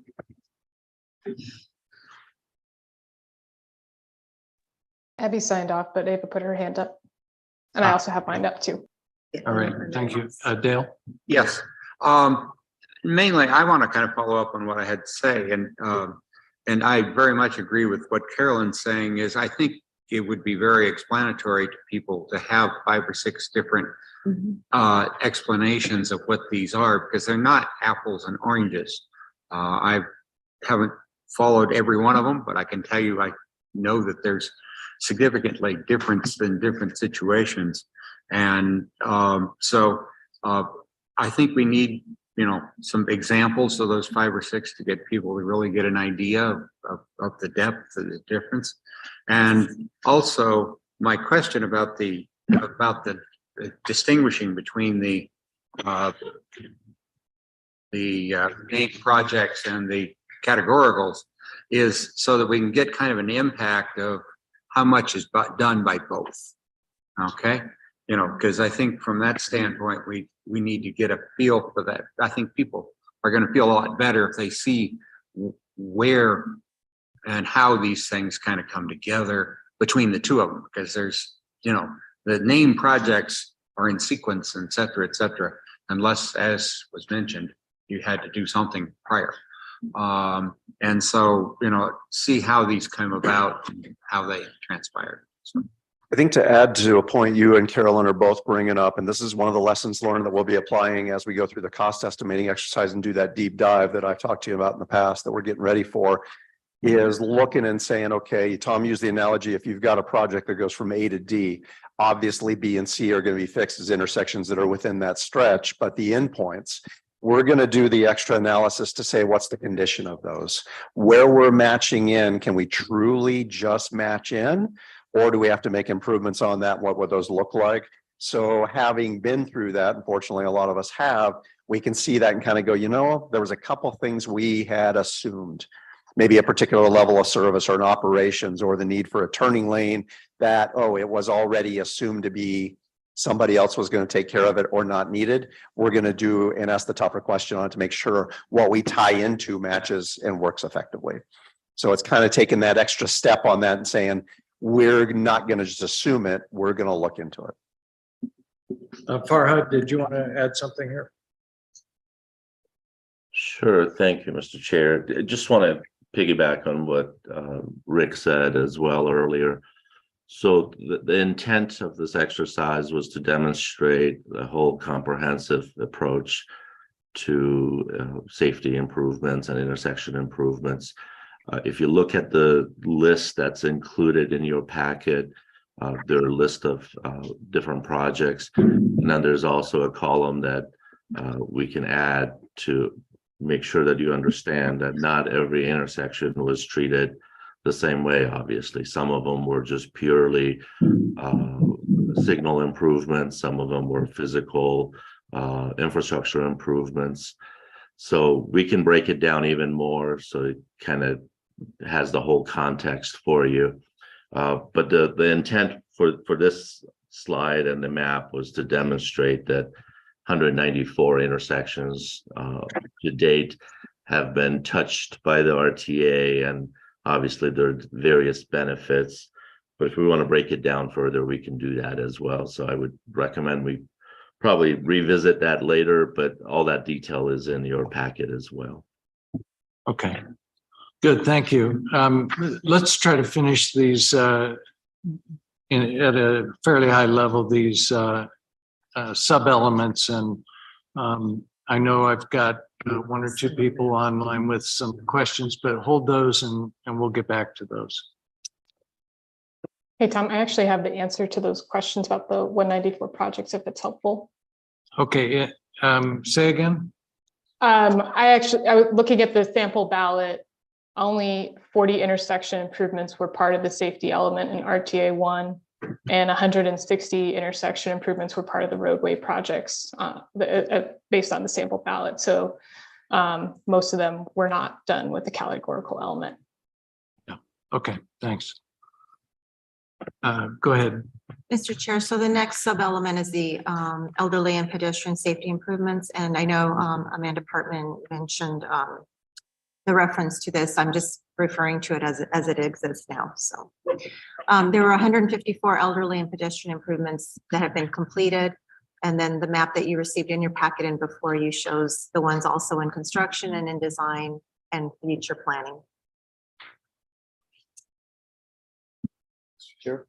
Abby signed off, but Ava put her hand up. And I also have mine up too. All right, thank you. Dale? Yes. Mainly, I want to kind of follow up on what I had to say, and I very much agree with what Carolyn's saying. Is I think it would be very explanatory to people to have 5 or 6 different explanations of what these are, because they're not apples and oranges. I haven't followed every one of them, but I can tell you I know that there's significantly difference in different situations. And so I think we need, some examples of those 5 or 6 to get people to really get an idea of the depth of the difference. And also my question about the distinguishing between the named projects and the categoricals is so that we can get kind of an impact of how much is done by both. Okay. Because I think from that standpoint, we need to get a feel for that. I think people are going to feel a lot better if they see where and how these things kind of come together between the two of them, because there's, the name projects are in sequence, et cetera, unless, as was mentioned, you had to do something prior. And so, see how these come about, and how they transpired. So. I think to add to a point you and Carolyn are both bringing up, and this is one of the lessons learned that we'll be applying as we go through the cost estimating exercise and do that deep dive that I've talked to you about in the past that we're getting ready for, is looking and saying, okay, Tom used the analogy, if you've got a project that goes from A to D, obviously B and C are going to be fixed as intersections that are within that stretch, but the endpoints, we're going to do the extra analysis to say what's the condition of those, where we're matching in. Can we truly just match in, or do we have to make improvements on that? What would those look like? So having been through that, unfortunately, a lot of us have, we can see that and kind of go, there was a couple things we had assumed, maybe a particular level of service or an operations or the need for a turning lane that, it was already assumed to be somebody else was going to take care of it or not needed. We're going to do and ask the tougher question on it to make sure what we tie into matches and works effectively. So it's kind of taking that extra step on that and saying, we're not going to just assume it. We're going to look into it. Farhad, did you want to add something here? Sure. Thank you, Mr. Chair. I just want to piggyback on what Rick said as well earlier. So the intent of this exercise was to demonstrate the whole comprehensive approach to safety improvements and intersection improvements. If you look at the list that's included in your packet, there are a list of different projects. And then there's also a column that we can add to make sure that you understand that not every intersection was treated the same way. Obviously, some of them were just purely signal improvements. Some of them were physical infrastructure improvements. So we can break it down even more so it kind of has the whole context for you. But the intent for this slide and the map was to demonstrate that 194 intersections to date have been touched by the RTA, and obviously there are various benefits. But if we want to break it down further, we can do that as well. So I would recommend we probably revisit that later, but all that detail is in your packet as well. Okay. Good, thank you. Let's try to finish these at a fairly high level, these sub-elements. And I know I've got 1 or 2 people online with some questions, but hold those and we'll get back to those. Hey, Tom, I actually have the answer to those questions about the 194 projects, if it's helpful. Okay, say again. I was looking at the sample ballot. Only 40 intersection improvements were part of the safety element in RTA 1, and 160 intersection improvements were part of the roadway projects based on the sample ballot. So most of them were not done with the categorical element. Yeah. Okay, thanks. Go ahead. Mr. Chair, so the next sub-element is the elderly and pedestrian safety improvements. And I know Amanda Partman mentioned the reference to this. I'm just referring to it as it exists now. So there were 154 elderly and pedestrian improvements that have been completed. And then the map that you received in your packet and before you shows the ones also in construction and in design and future planning. Sure.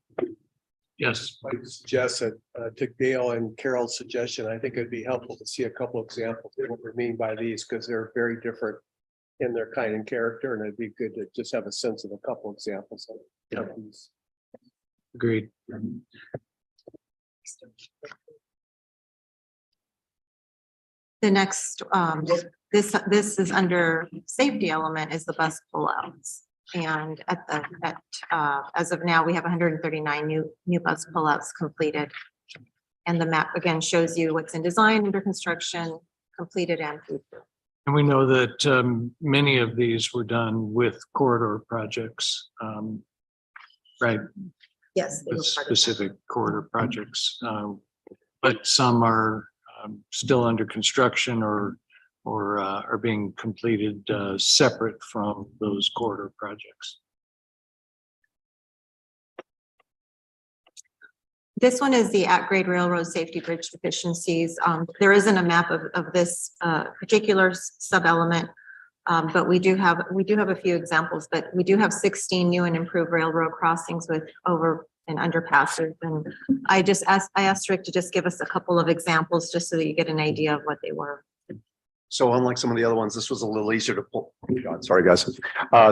Yes. I suggest that to Gail and Carol's suggestion, I think it'd be helpful to see a couple examples of what we mean by these, because they're very different in their kind and character, and it'd be good to just have a sense of a couple examples of these. Agreed. The next, this is under safety element is the bus pullouts. And as of now, we have 139 new bus pullouts completed. And the map again shows you what's in design, under construction, completed and future. And we know that many of these were done with corridor projects, right? Yes. With specific corridor projects, but some are still under construction or are being completed separate from those corridor projects. This one is the at-grade railroad safety bridge deficiencies. There isn't a map of this particular sub-element, but we do have a few examples. But we do have 16 new and improved railroad crossings with over and underpasses. And I asked Rick to just give us a couple of examples just so that you get an idea of what they were. So unlike some of the other ones, this was a little easier to pull. Oh God, sorry guys.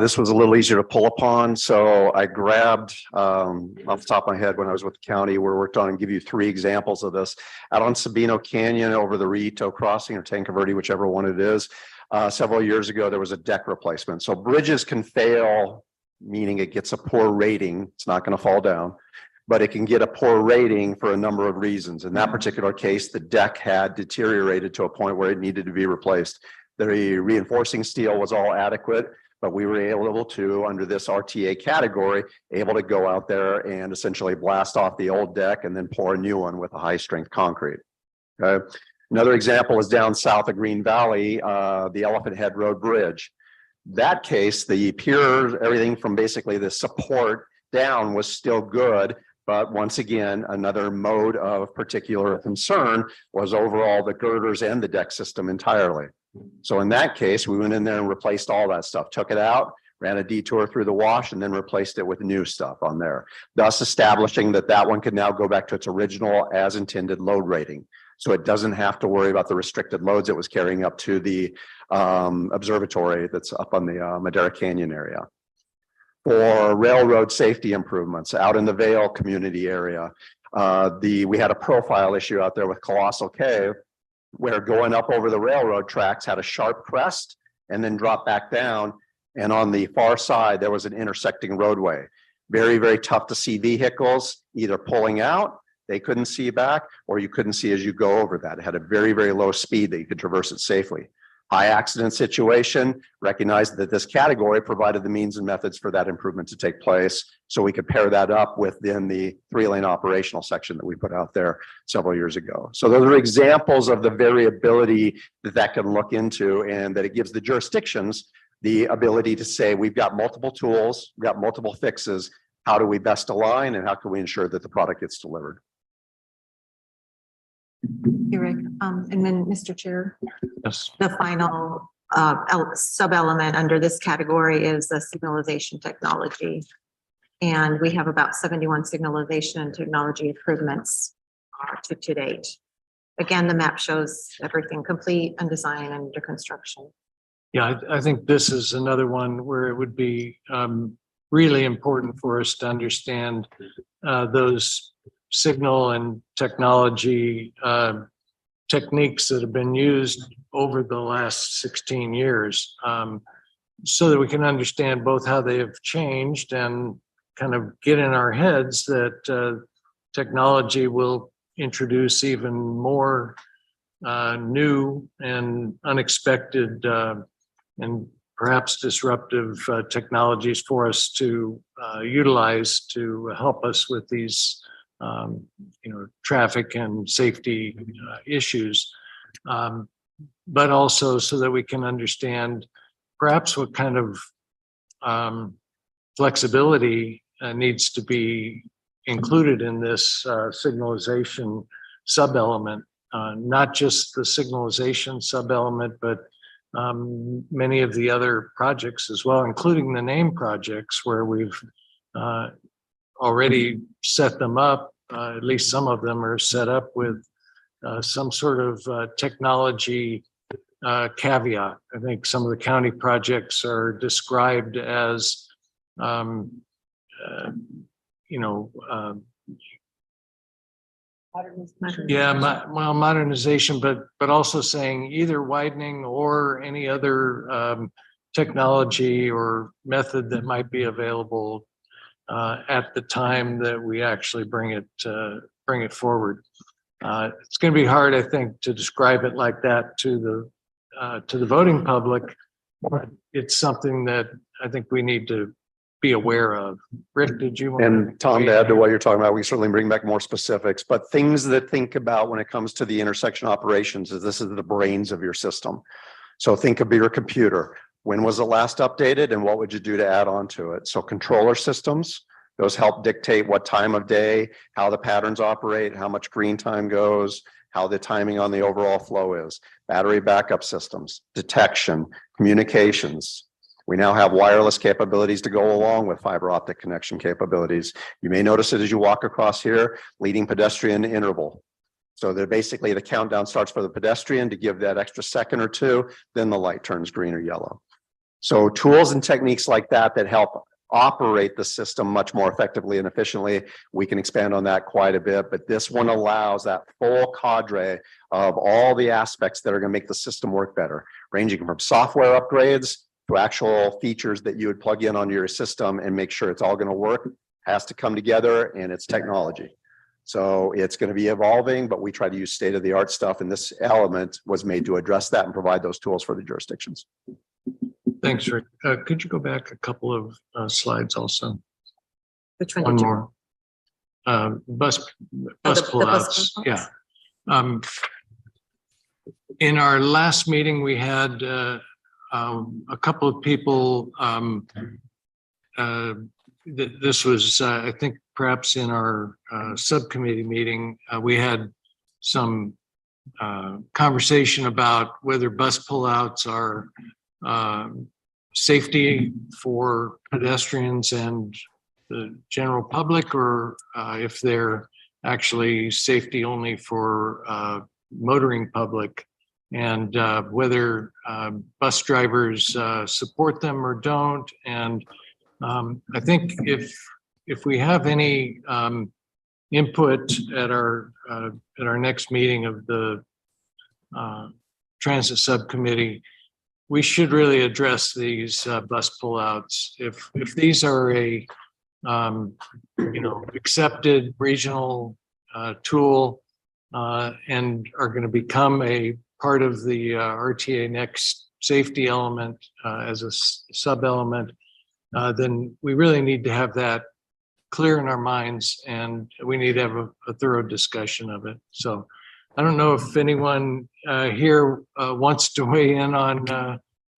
This was a little easier to pull upon. So I grabbed off the top of my head when I was with the county, we worked on and give you 3 examples of this. Out on Sabino Canyon over the Rito Crossing or Tanque Verde, whichever one it is. Several years ago, there was a deck replacement. So bridges can fail, meaning it gets a poor rating. It's not going to fall down, but it can get a poor rating for a number of reasons. In that particular case, the deck had deteriorated to a point where it needed to be replaced. The reinforcing steel was all adequate, but we were able to, under this RTA category, able to go out there and essentially blast off the old deck and then pour a new one with a high strength concrete. Okay. Another example is down south of Green Valley, the Elephant Head Road Bridge. That case, the pier, everything from basically the support down was still good. But once again, another mode of particular concern was overall the girders and the deck system entirely. So in that case, we went in there and replaced all that stuff, took it out, ran a detour through the wash, and then replaced it with new stuff on there, thus establishing that that one could now go back to its original as intended load rating. So it doesn't have to worry about the restricted loads it was carrying up to the observatory that's up on the Madera Canyon area. For railroad safety improvements out in the Vale community area, we had a profile issue out there with Colossal Cave, where going up over the railroad tracks had a sharp crest and then drop back down. And on the far side, there was an intersecting roadway. Very, very tough to see vehicles either pulling out, they couldn't see back, or you couldn't see as you go over that. It had a very, very low speed that you could traverse it safely. High accident situation, recognized that this category provided the means and methods for that improvement to take place. So we could pair that up within the 3-lane operational section that we put out there several years ago. So those are examples of the variability that can look into, and that it gives the jurisdictions the ability to say, we've got multiple tools, we've got multiple fixes. How do we best align, and how can we ensure that the product gets delivered? Hey, Rick. And then Mr. Chair, Yes. the final sub-element under this category is the signalization technology. And we have about 71 signalization and technology improvements to date. Again, the map shows everything complete and designed and under construction. Yeah, I think this is another one where it would be really important for us to understand those signal and technology techniques that have been used over the last 16 years, so that we can understand both how they have changed and kind of get in our heads that technology will introduce even more new and unexpected and perhaps disruptive technologies for us to utilize to help us with these traffic and safety issues, but also so that we can understand perhaps what kind of flexibility needs to be included in this signalization sub-element, not just the signalization sub-element, but many of the other projects as well, including the name projects where we've already set them up. At least some of them are set up with some sort of technology caveat. I think some of the county projects are described as modernization, but also saying either widening or any other technology or method that might be available at the time that we actually bring it forward. It's going to be hard, I think, to describe it like that to the voting public, but it's something that I think we need to be aware of. Rick, did you want And Tom, to add to what you're talking about, we certainly bring back more specifics, but things that think about when it comes to the intersection operations is this is the brains of your system. So think of your computer. When was it last updated and what would you do to add on to it? So controller systems, those help dictate what time of day, how the patterns operate, how much green time goes, how the timing on the overall flow is. Battery backup systems, detection, communications. We now have wireless capabilities to go along with fiber optic connection capabilities. You may notice it as you walk across here, leading pedestrian interval. So that basically the countdown starts for the pedestrian to give that extra second or two, then the light turns green or yellow. So tools and techniques like that help operate the system much more effectively and efficiently. We can expand on that quite a bit, but this one allows that full cadre of all the aspects that are going to make the system work better, ranging from software upgrades to actual features that you would plug in onto your system and make sure it's all going to work, has to come together, and it's technology. So it's going to be evolving, but we try to use state-of-the-art stuff, and this element was made to address that and provide those tools for the jurisdictions. Thanks, Rick. Could you go back a couple of slides also? Which one more? Bus pullouts. Yeah. In our last meeting, we had a couple of people. This was, I think, perhaps in our subcommittee meeting, we had some conversation about whether bus pullouts are safety for pedestrians and the general public, or if they're actually safety only for motoring public, and whether bus drivers support them or don't. And I think if we have any input at our next meeting of the transit subcommittee, we should really address these bus pullouts. If these are a accepted regional tool and are going to become a part of the RTA next safety element as a sub element, then we really need to have that clear in our minds, and we need to have a thorough discussion of it. So I don't know if anyone here wants to weigh in on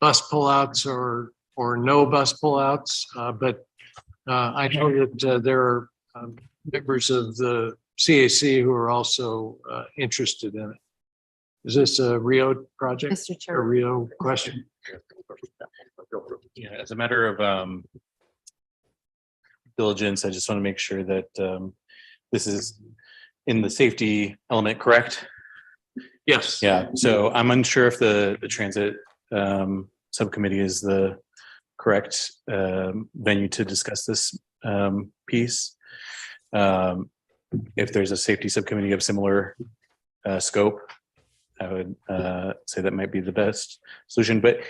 bus pullouts or no bus pullouts, but I know that there are members of the CAC who are also interested in it. Is this a Rio project? Mr. Chair. A Rio question? Yeah, as a matter of diligence, I just want to make sure that this is in the safety element, correct? Yes. Yeah, so I'm unsure if the transit subcommittee is the correct venue to discuss this piece. If there's a safety subcommittee of similar scope, I would say that might be the best solution. But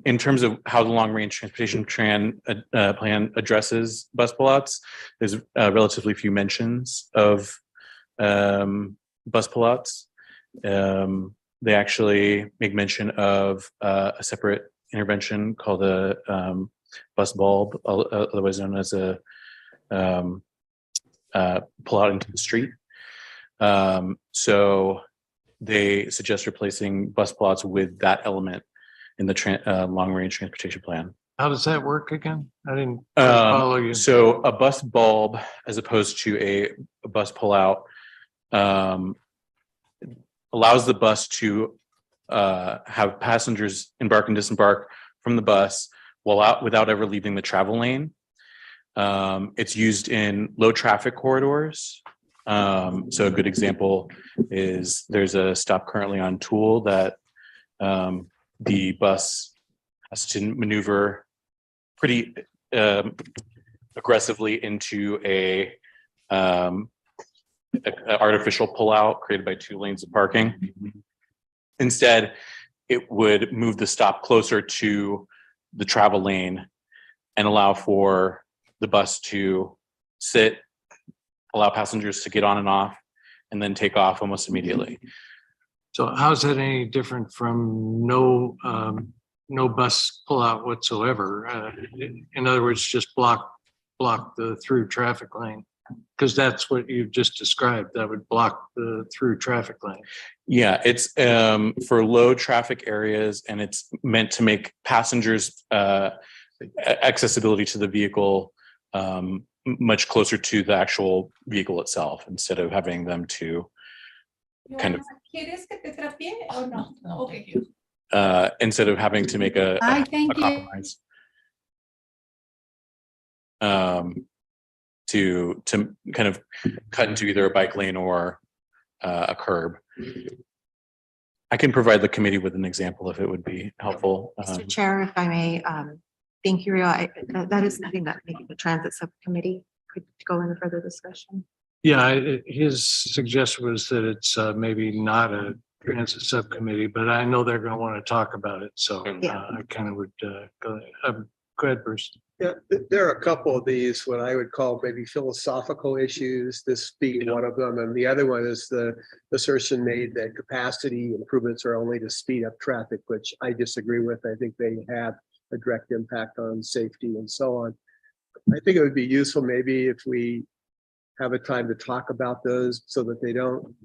in terms of how the long-range transportation plan addresses bus pullouts, there's relatively few mentions of bus pullouts. They actually make mention of a separate intervention called a bus bulb, otherwise known as a pull out into the street. So they suggest replacing bus pullouts with that element in the long-range transportation plan. How does that work again? I didn't follow you. So a bus bulb, as opposed to a bus pullout, allows the bus to have passengers embark and disembark from the bus without ever leaving the travel lane. It's used in low traffic corridors. So a good example is there's a stop currently on Tool that the bus has to maneuver pretty aggressively into a artificial pullout created by 2 lanes of parking. Instead, it would move the stop closer to the travel lane and allow for the bus to sit, allow passengers to get on and off, and then take off almost immediately. So how's that any different from no bus pullout whatsoever? In other words, just block the through traffic lane, because that's what you've just described. That would block the through traffic lane. Yeah, it's for low traffic areas, and it's meant to make passengers accessibility to the vehicle much closer to the actual vehicle itself, instead of having them to kind of instead of having to make a compromise to kind of cut into either a bike lane or a curb. I can provide the committee with an example if it would be helpful. Mr. Chair, if I may, thank you, Rio. That is something that maybe the transit subcommittee could go into further discussion. Yeah, his suggestion was that it's maybe not a transit subcommittee, but I know they're going to want to talk about it. So I kind of would go ahead, Bruce. Yeah, there are a couple of these, what I would call maybe philosophical issues, this being one of them. And the other one is the assertion made that capacity improvements are only to speed up traffic, which I disagree with. I think they have a direct impact on safety and so on. I think it would be useful maybe if we have a time to talk about those so that they don't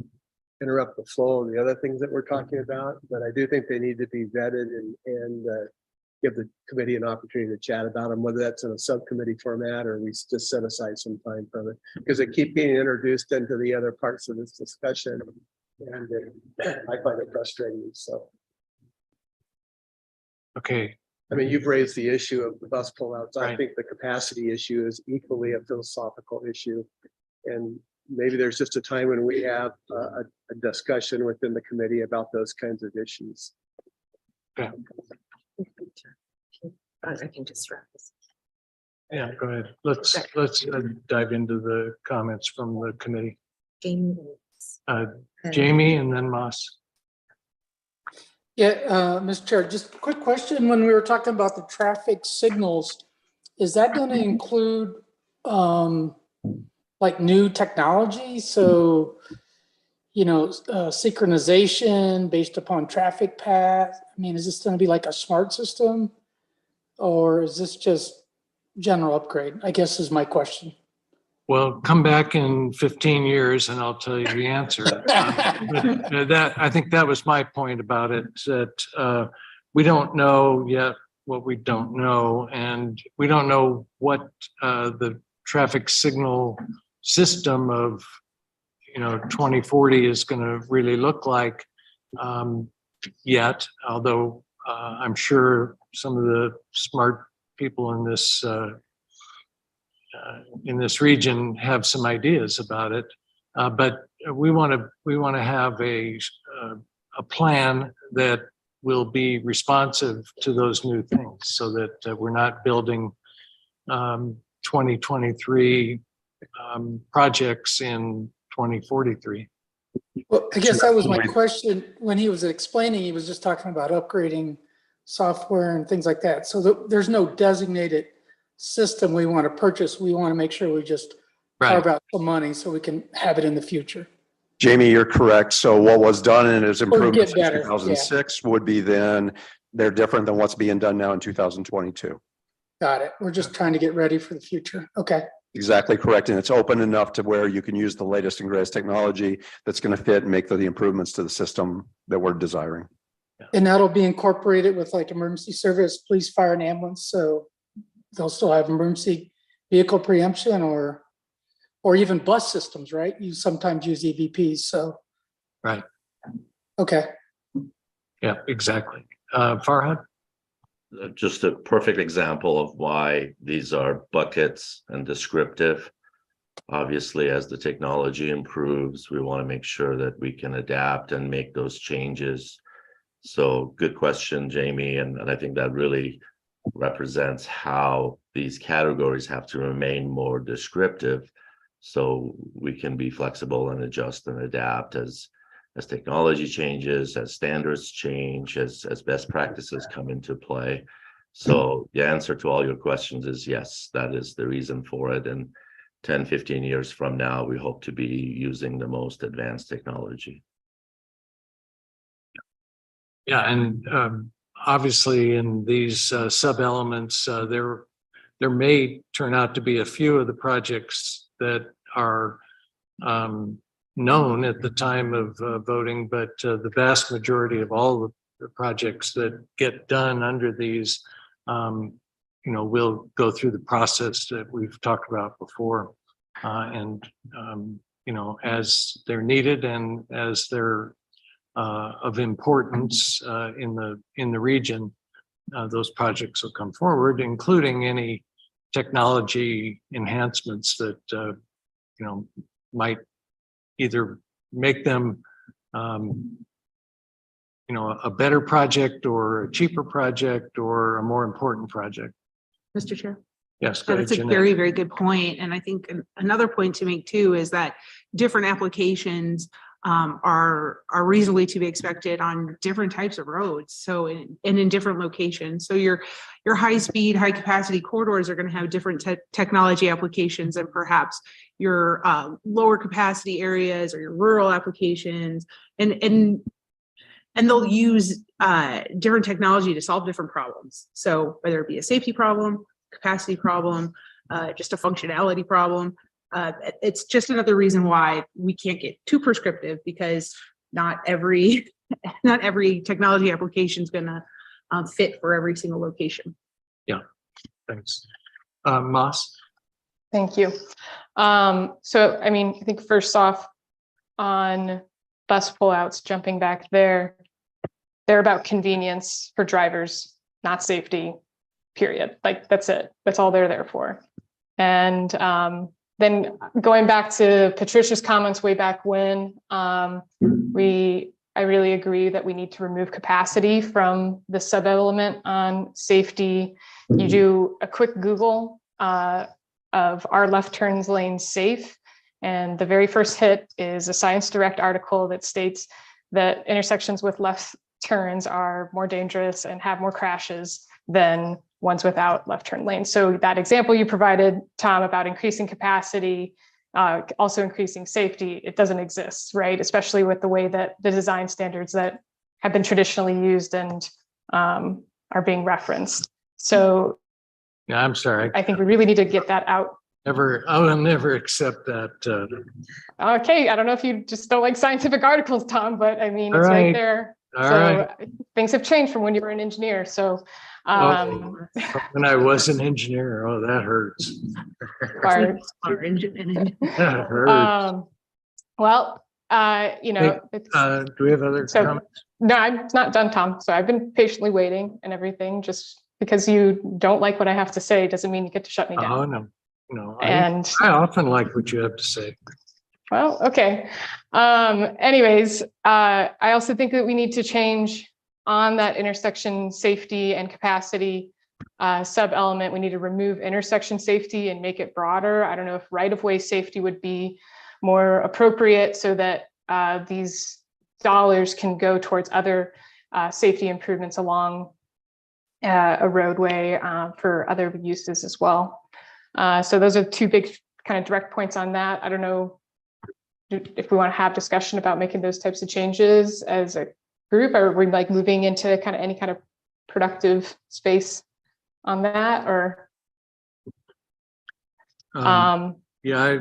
interrupt the flow of the other things that we're talking about. But I do think they need to be vetted and give the committee an opportunity to chat about them, whether that's in a subcommittee format or we just set aside some time from it, because they keep being introduced into the other parts of this discussion. And I find it frustrating. So. Okay. I mean, you've raised the issue of the bus pullouts. I Right. think the capacity issue is equally a philosophical issue. And maybe there's just a time when we have a discussion within the committee about those kinds of issues. Yeah. I can just wrap this. Yeah, go ahead. Let's dive into the comments from the committee. Jamie and then Moss. Yeah, Mr. Chair, just a quick question. When we were talking about the traffic signals, is that going to include like new technology? So, you know, synchronization based upon traffic path. I mean, is this going to be like a smart system, or is this just general upgrade? I guess is my question. Well, come back in 15 years and I'll tell you the answer. But I think that was my point about it, that we don't know yet what we don't know, and we don't know what the traffic signal system of 2040 is going to really look like yet, although I'm sure some of the smart people in this region have some ideas about it, but we want to have a plan that will be responsive to those new things, so that we're not building 2023 projects in 2043. Well, I guess that was my question. When he was explaining, he was just talking about upgrading software and things like that. So there's no designated system we want to purchase. We want to make sure we just carve out some money so we can have it in the future. Jamie, you're correct. So what was done in its improvements in better, 2006 would be then, they're different than what's being done now in 2022. Got it. We're just trying to get ready for the future. Okay. Exactly correct. And it's open enough to where you can use the latest and greatest technology that's going to fit and make the improvements to the system that we're desiring. And that'll be incorporated with like emergency service, police, fire, and ambulance. So they'll still have emergency vehicle preemption or even bus systems, right? You sometimes use EVPs. So, Right. okay. Yeah, exactly. Farhad? Just a perfect example of why these are buckets and descriptive. Obviously, as the technology improves, we want to make sure that we can adapt and make those changes. So good question, Jamie. And I think that really represents how these categories have to remain more descriptive so we can be flexible and adjust and adapt as technology changes, as standards change, as best practices come into play. So the answer to all your questions is yes, that is the reason for it. And 10, 15 years from now, we hope to be using the most advanced technology. Yeah, and obviously in these sub-elements, there may turn out to be a few of the projects that are known at the time of voting, but the vast majority of all the projects that get done under these, will go through the process that we've talked about before. As they're needed and as they're of importance in the region, those projects will come forward, including any technology enhancements that might either make them a better project or a cheaper project or a more important project. Mr. Chair. Yes, go ahead, That's a Jeanette. very, very good point. And I think another point to make too is that different applications are reasonably to be expected on different types of roads. So in different locations. So your high speed, high capacity corridors are going to have different technology applications and perhaps your lower capacity areas or your rural applications. And they'll use different technology to solve different problems. So whether it be a safety problem, capacity problem, just a functionality problem, it's just another reason why we can't get too prescriptive, because not every technology application is going to fit for every single location. Yeah, thanks. Moss? Thank you. So, I mean, I think first off, on bus pullouts, jumping back there, they're about convenience for drivers, not safety, period. Like, that's it. That's all they're there for. And then going back to Patricia's comments way back when, I really agree that we need to remove capacity from the sub-element on safety. You do a quick Google of "Are left turns lanes safe?" And the very first hit is a Science Direct article that states that intersections with left turns are more dangerous and have more crashes than ones without left turn lanes. So that example you provided, Tom, about increasing capacity, also increasing safety, it doesn't exist, right? Especially with the way that the design standards that have been traditionally used and are being referenced. So Yeah, I'm sorry. I think we really need to get that out. I will never accept that. Okay, I don't know if you just don't like scientific articles, Tom, but I mean, All it's right right. there. All So right. things have changed from when you were an engineer. So When I was an engineer, oh, that hurts. Bart. That hurts. Well, Do we have other comments? No, I'm not done, Tom. So I've been patiently waiting and everything. Just because you don't like what I have to say doesn't mean you get to shut me down. Oh, no. And I often like what you have to say. Well, okay. Anyways, I also think that we need to change on that intersection safety and capacity sub-element. We need to remove intersection safety and make it broader. I don't know if right-of-way safety would be more appropriate so that these dollars can go towards other safety improvements along a roadway for other uses as well. So those are two big kind of direct points on that. I don't know if we want to have discussion about making those types of changes as a group, or we're like moving into kind of any kind of productive space on that, or Yeah,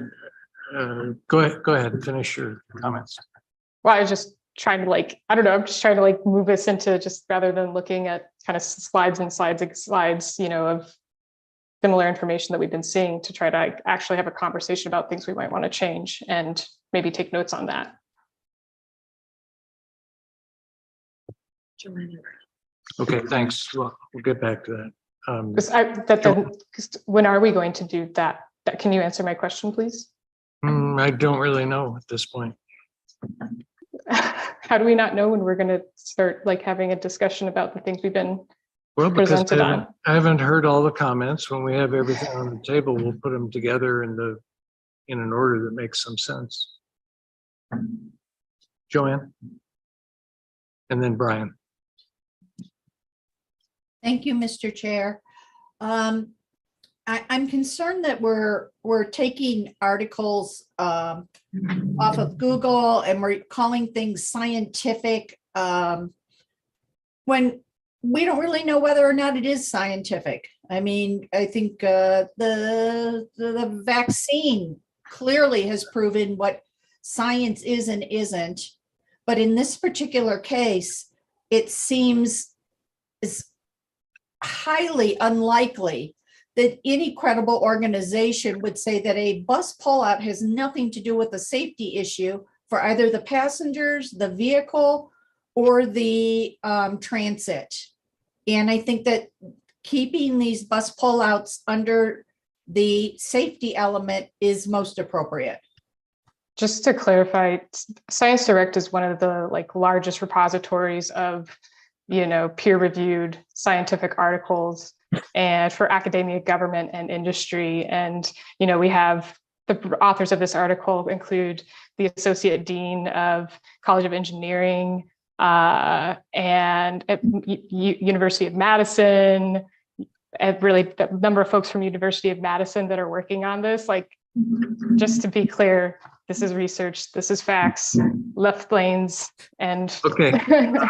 go ahead and finish your comments. Well, I was just trying to I don't know, I'm just trying to move us into just rather than looking at kind of slides and slides and slides, of similar information that we've been seeing to try to actually have a conversation about things we might want to change and maybe take notes on that. Okay, thanks. Well, we'll get back to that. When are we going to do that? Can you answer my question, please? I don't really know at this point. How do we not know when we're going to start having a discussion about the things we've been Well, because presented on? I haven't heard all the comments. When we have everything on the table, we'll put them together in an order that makes some sense. Joanne? And then Brian. Thank you, Mr. Chair. I'm concerned that we're taking articles off of Google and we're calling things scientific when we don't really know whether or not it is scientific. I mean, I think the vaccine clearly has proven what science is and isn't. But in this particular case, it seems is highly unlikely that any credible organization would say that a bus pullout has nothing to do with the safety issue for either the passengers, the vehicle, or the transit. And I think that keeping these bus pullouts under the safety element is most appropriate. Just to clarify, Science Direct is one of the largest repositories of peer-reviewed scientific articles and for academia, government, and industry. And we have the authors of this article include the Associate Dean of College of Engineering and at University of Madison, and really the number of folks from University of Madison that are working on this. Just to be clear, this is research, this is facts, left lanes, and okay.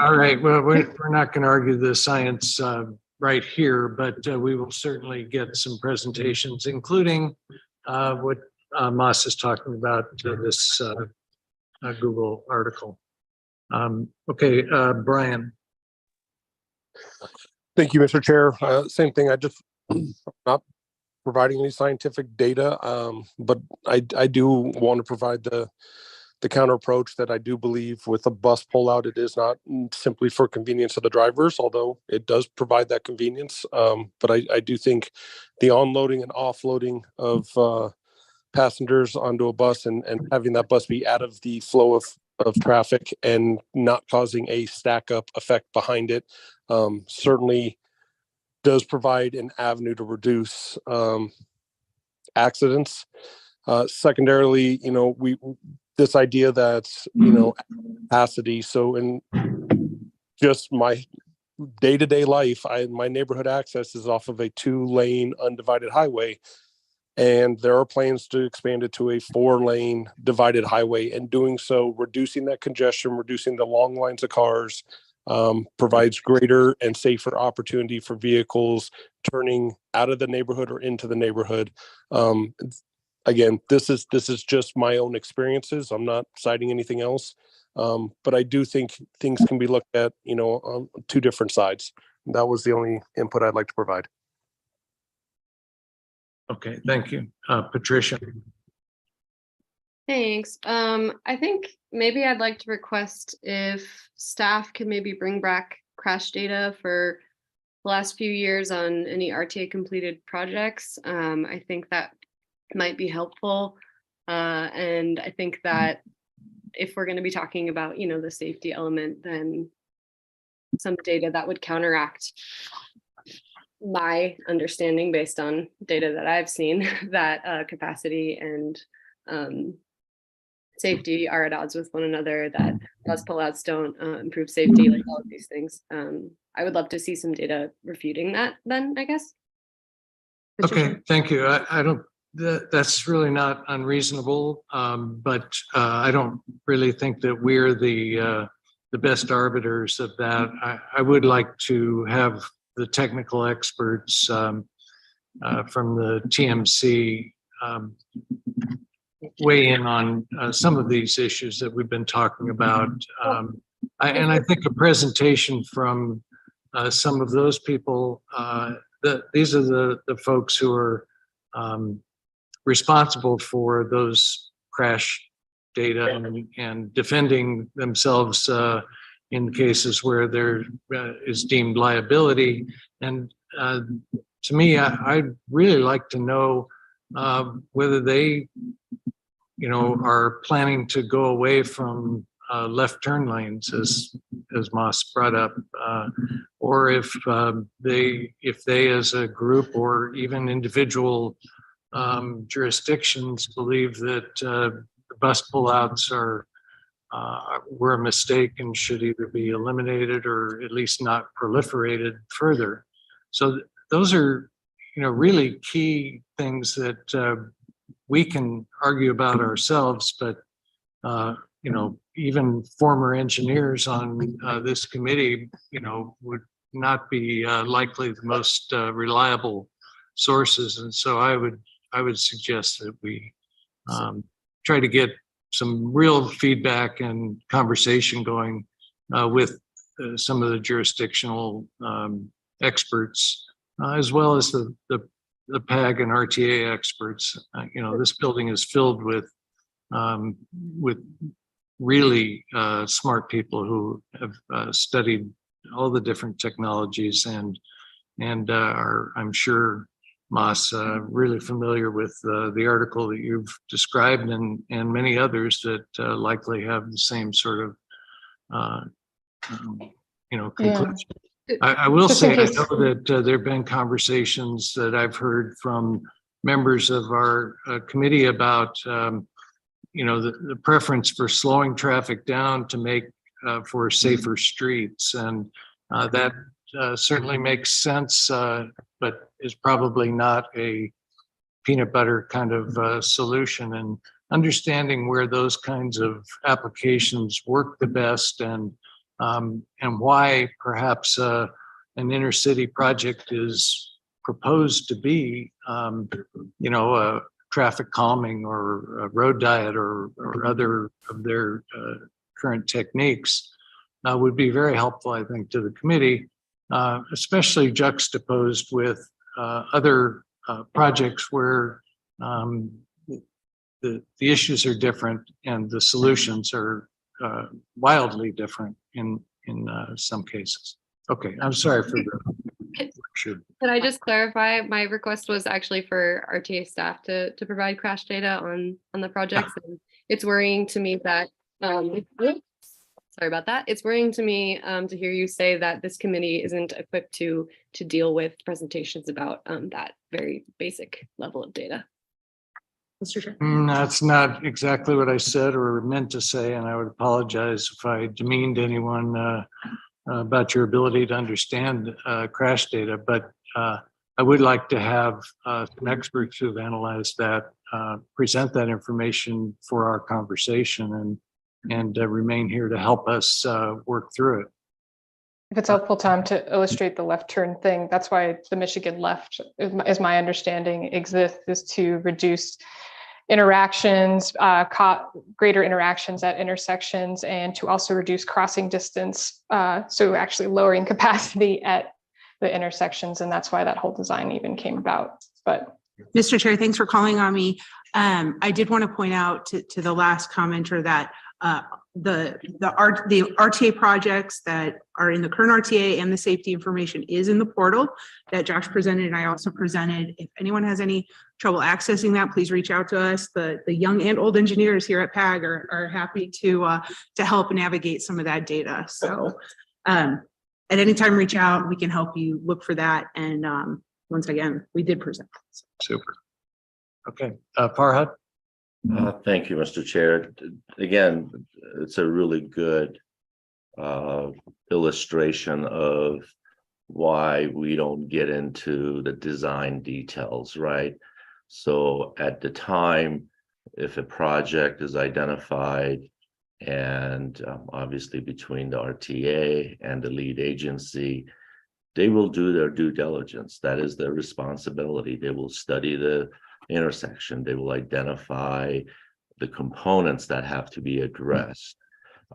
All right. Well, we're not going to argue the science right here, but we will certainly get some presentations, including what Moss is talking about, this Google article. Okay, Brian. Thank you, Mr. Chair. Same thing. I just not providing any scientific data, but I do want to provide the counter approach that I do believe with a bus pullout, it is not simply for convenience of the drivers, although it does provide that convenience. But I do think the onloading and offloading of passengers onto a bus and having that bus be out of the flow of traffic and not causing a stack up effect behind it certainly does provide an avenue to reduce accidents. Secondarily, this idea that capacity. So in just my day-to-day life, my neighborhood access is off of a 2-lane undivided highway, and there are plans to expand it to a 4-lane divided highway. And doing so, reducing that congestion, reducing the long lines of cars, provides greater and safer opportunity for vehicles turning out of the neighborhood or into the neighborhood. Again, this is just my own experiences. I'm not citing anything else, but I do think things can be looked at, on 2 different sides. That was the only input I'd like to provide. Okay, thank you, Patricia. Thanks. I think maybe I'd like to request if staff could maybe bring back crash data for the last few years on any RTA completed projects. I think that might be helpful. And I think that if we're going to be talking about, the safety element, then some data that would counteract my understanding based on data that I've seen that capacity and safety are at odds with one another, that bus pullouts don't improve safety, like all of these things. I would love to see some data refuting that then, I guess. Okay, thank you. I don't, that's really not unreasonable, but I don't really think that we're the best arbiters of that. I would like to have the technical experts from the TMC weigh in on some of these issues that we've been talking about. And I think a presentation from some of those people, these are the folks who are responsible for those crash data and defending themselves in cases where there is deemed liability. And to me, I'd really like to know whether they, are planning to go away from left turn lanes, as Moss brought up, or if they as a group or even individual jurisdictions believe that the bus pullouts were a mistake and should either be eliminated or at least not proliferated further. So those are, really key things that we can argue about ourselves, but even former engineers on this committee, would not be likely the most reliable sources. And so I would suggest that we try to get some real feedback and conversation going with some of the jurisdictional experts, as well as the PAG and RTA experts. This building is filled with really smart people who have studied all the different technologies and are, I'm sure, Moss, really familiar with the article that you've described and many others that likely have the same sort of conclusion. I will say, I know that there have been conversations that I've heard from members of our committee about, the preference for slowing traffic down to make for safer streets. And that certainly makes sense, but is probably not a peanut butter kind of solution. And understanding where those kinds of applications work the best and why perhaps an inner city project is proposed to be, a traffic calming or a road diet or other of their current techniques would be very helpful, I think, to the committee, especially juxtaposed with other projects where the issues are different and the solutions are wildly different in some cases. Okay, I'm sorry for the lecture. Can I just clarify? My request was actually for RTA staff to provide crash data on the projects. And it's worrying to me that sorry about that. It's worrying to me to hear you say that this committee isn't equipped to deal with presentations about that very basic level of data. Mr. Chair. That's not exactly what I said or meant to say, and I would apologize if I demeaned anyone about your ability to understand crash data, but I would like to have some experts who've analyzed that present that information for our conversation and remain here to help us work through it. If it's helpful, Tom, to illustrate the left turn thing, that's why the Michigan left, is my understanding, exists, is to reduce interactions, greater interactions at intersections, and to also reduce crossing distance. So actually lowering capacity at the intersections. And that's why that whole design even came about. But Mr. Chair, thanks for calling on me. I did want to point out to the last commenter that the RTA projects that are in the current RTA and the safety information is in the portal that Josh presented and I also presented. If anyone has any trouble accessing that, please reach out to us. The young and old engineers here at PAG are happy to help navigate some of that data. So at any time, reach out. We can help you look for that. And once again, we did present. Super. Okay, Farhad. Thank you, Mr. Chair. Again, it's a really good illustration of why we don't get into the design details, right? So at the time, if a project is identified and obviously between the RTA and the lead agency, they will do their due diligence. That is their responsibility. They will study the intersection. They will identify the components that have to be addressed.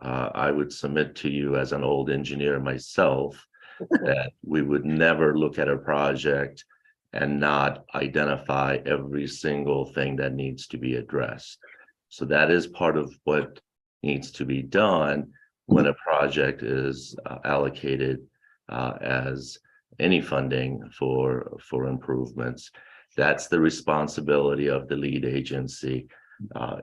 I would submit to you as an old engineer myself that we would never look at a project and not identify every single thing that needs to be addressed. So that is part of what needs to be done when a project is allocated as any funding for improvements. That's the responsibility of the lead agency.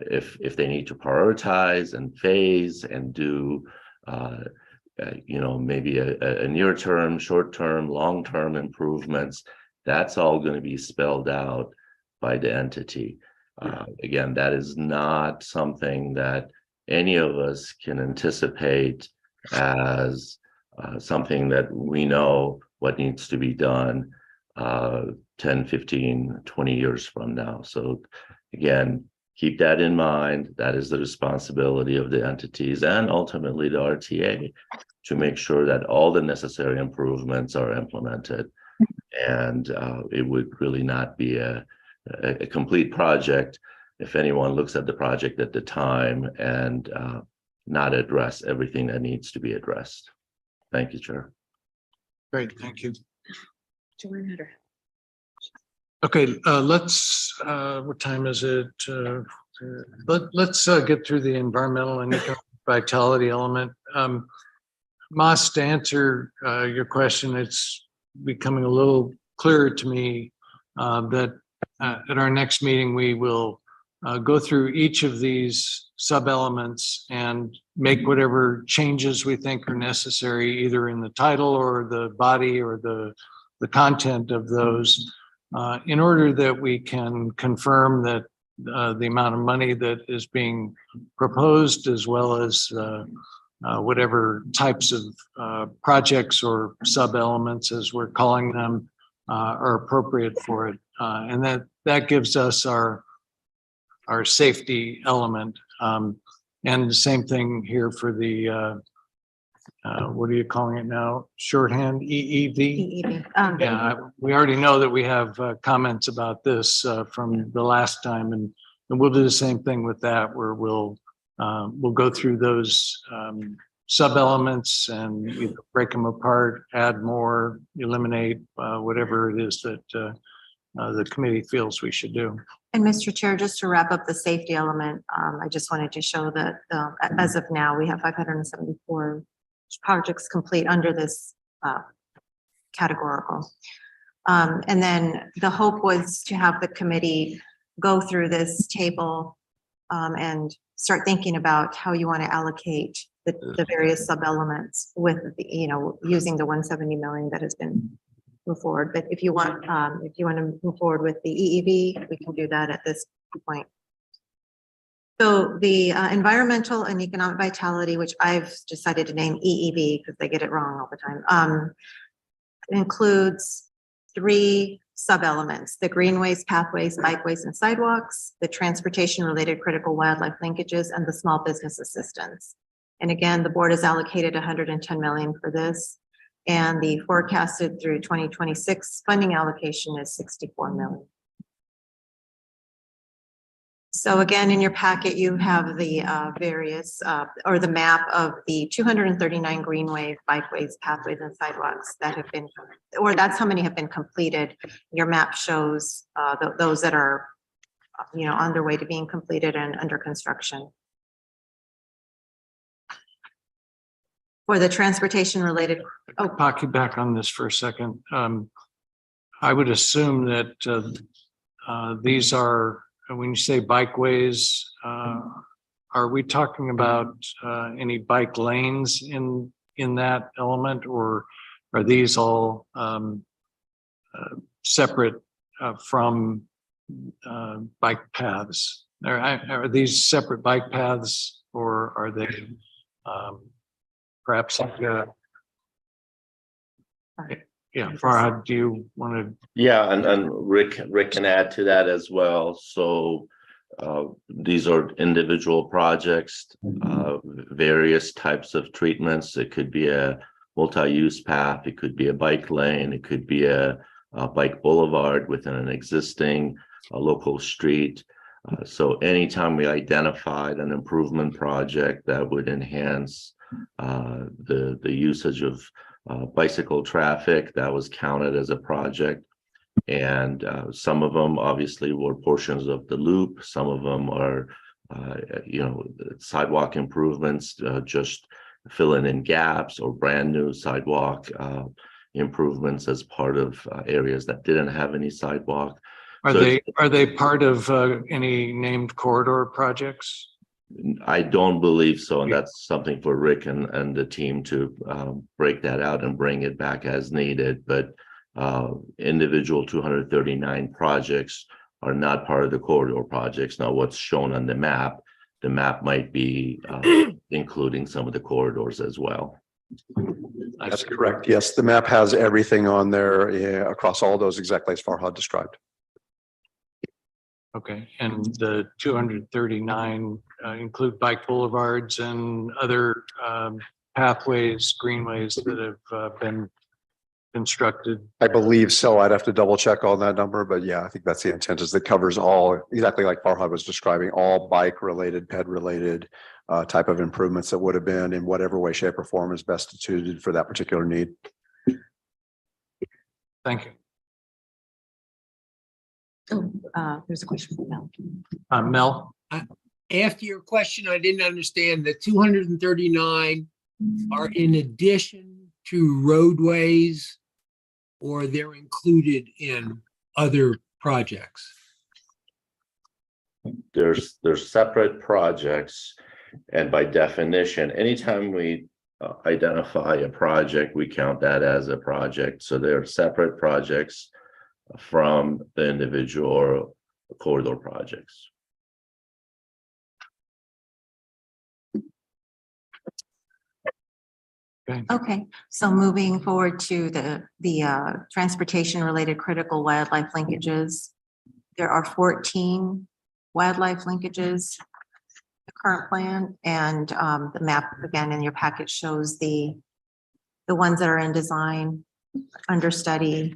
If they need to prioritize and phase and do maybe a near-term, short-term, long-term improvements, that's all going to be spelled out by the entity. Again, that is not something that any of us can anticipate as something that we know what needs to be done 10, 15, 20 years from now. So again, keep that in mind. That is the responsibility of the entities and ultimately the RTA to make sure that all the necessary improvements are implemented. And it would really not be a complete project if anyone looks at the project at the time and not address everything that needs to be addressed. Thank you, Chair. Great, thank you. Okay, let's, what time is it? Let's get through the environmental and economic vitality element. Mas, to answer your question, it's becoming a little clearer to me that at our next meeting, we will go through each of these sub-elements and make whatever changes we think are necessary, either in the title or the body or the content of those, in order that we can confirm that the amount of money that is being proposed, as well as whatever types of projects or sub-elements, as we're calling them, are appropriate for it. And that gives us our safety element. And the same thing here for the, what are you calling it now? Shorthand, EEV? EEV. Yeah, we already know that we have comments about this from the last time, and we'll do the same thing with that, where we'll go through those sub-elements and either break them apart, add more, eliminate, whatever it is that the committee feels we should do. And Mr. Chair, just to wrap up the safety element, I just wanted to show that as of now, we have 574 projects complete under this categorical. And then the hope was to have the committee go through this table and start thinking about how you want to allocate the various sub-elements with the, using the 170 million that has been moved forward. But if you want to move forward with the EEV, we can do that at this point. So the environmental and economic vitality, which I've decided to name EEV because they get it wrong all the time, includes 3 sub-elements: the greenways, pathways, bikeways, and sidewalks, the transportation-related critical wildlife linkages, and the small business assistance. And again, the board has allocated 110 million for this, and the forecasted through 2026 funding allocation is 64 million. So again, in your packet, you have the various, or the map of the 239 greenway, bikeways, pathways, and sidewalks that have been, or that's how many have been completed. Your map shows those that are, on their way to being completed and under construction. For the transportation related. I'll pocket you back on this for a second. I would assume that these are, when you say bikeways, are we talking about any bike lanes in that element, or are these all separate from bike paths? Are these separate bike paths, or are they perhaps like yeah, Farhad, do you want to? Yeah, and Rick can add to that as well. So these are individual projects, various types of treatments. It could be a multi-use path, it could be a bike lane, it could be a bike boulevard within an existing local street. So anytime we identified an improvement project that would enhance the usage of bicycle traffic, that was counted as a project. And some of them obviously were portions of the loop. Some of them are, sidewalk improvements, just filling in gaps, or brand new sidewalk improvements as part of areas that didn't have any sidewalk. Are So they part of any named corridor projects? I don't believe so, and that's something for Rick and the team to break that out and bring it back as needed. But individual 239 projects are not part of the corridor projects. Now, what's shown on the map might be including some of the corridors as well. That's correct. Yes, the map has everything on there, across all those, exactly as Farhad described. Okay, and the 239 include bike boulevards and other pathways, greenways that have been constructed? I believe so. I'd have to double check on that number, but yeah, I think that's the intent, is that covers all, exactly like Farhad was describing, all bike related, ped related type of improvements that would have been in whatever way, shape or form is best suited for that particular need. Thank you. There's a question from Mel. Mel? After your question, I didn't understand. The 239 are in addition to roadways, or they're included in other projects? There's separate projects, and by definition, anytime we identify a project, we count that as a project. So they're separate projects from the individual or corridor projects. Okay, so moving forward to the transportation related critical wildlife linkages. There are 14 wildlife linkages, the current plan, and the map again in your packet shows the ones that are in design, under study,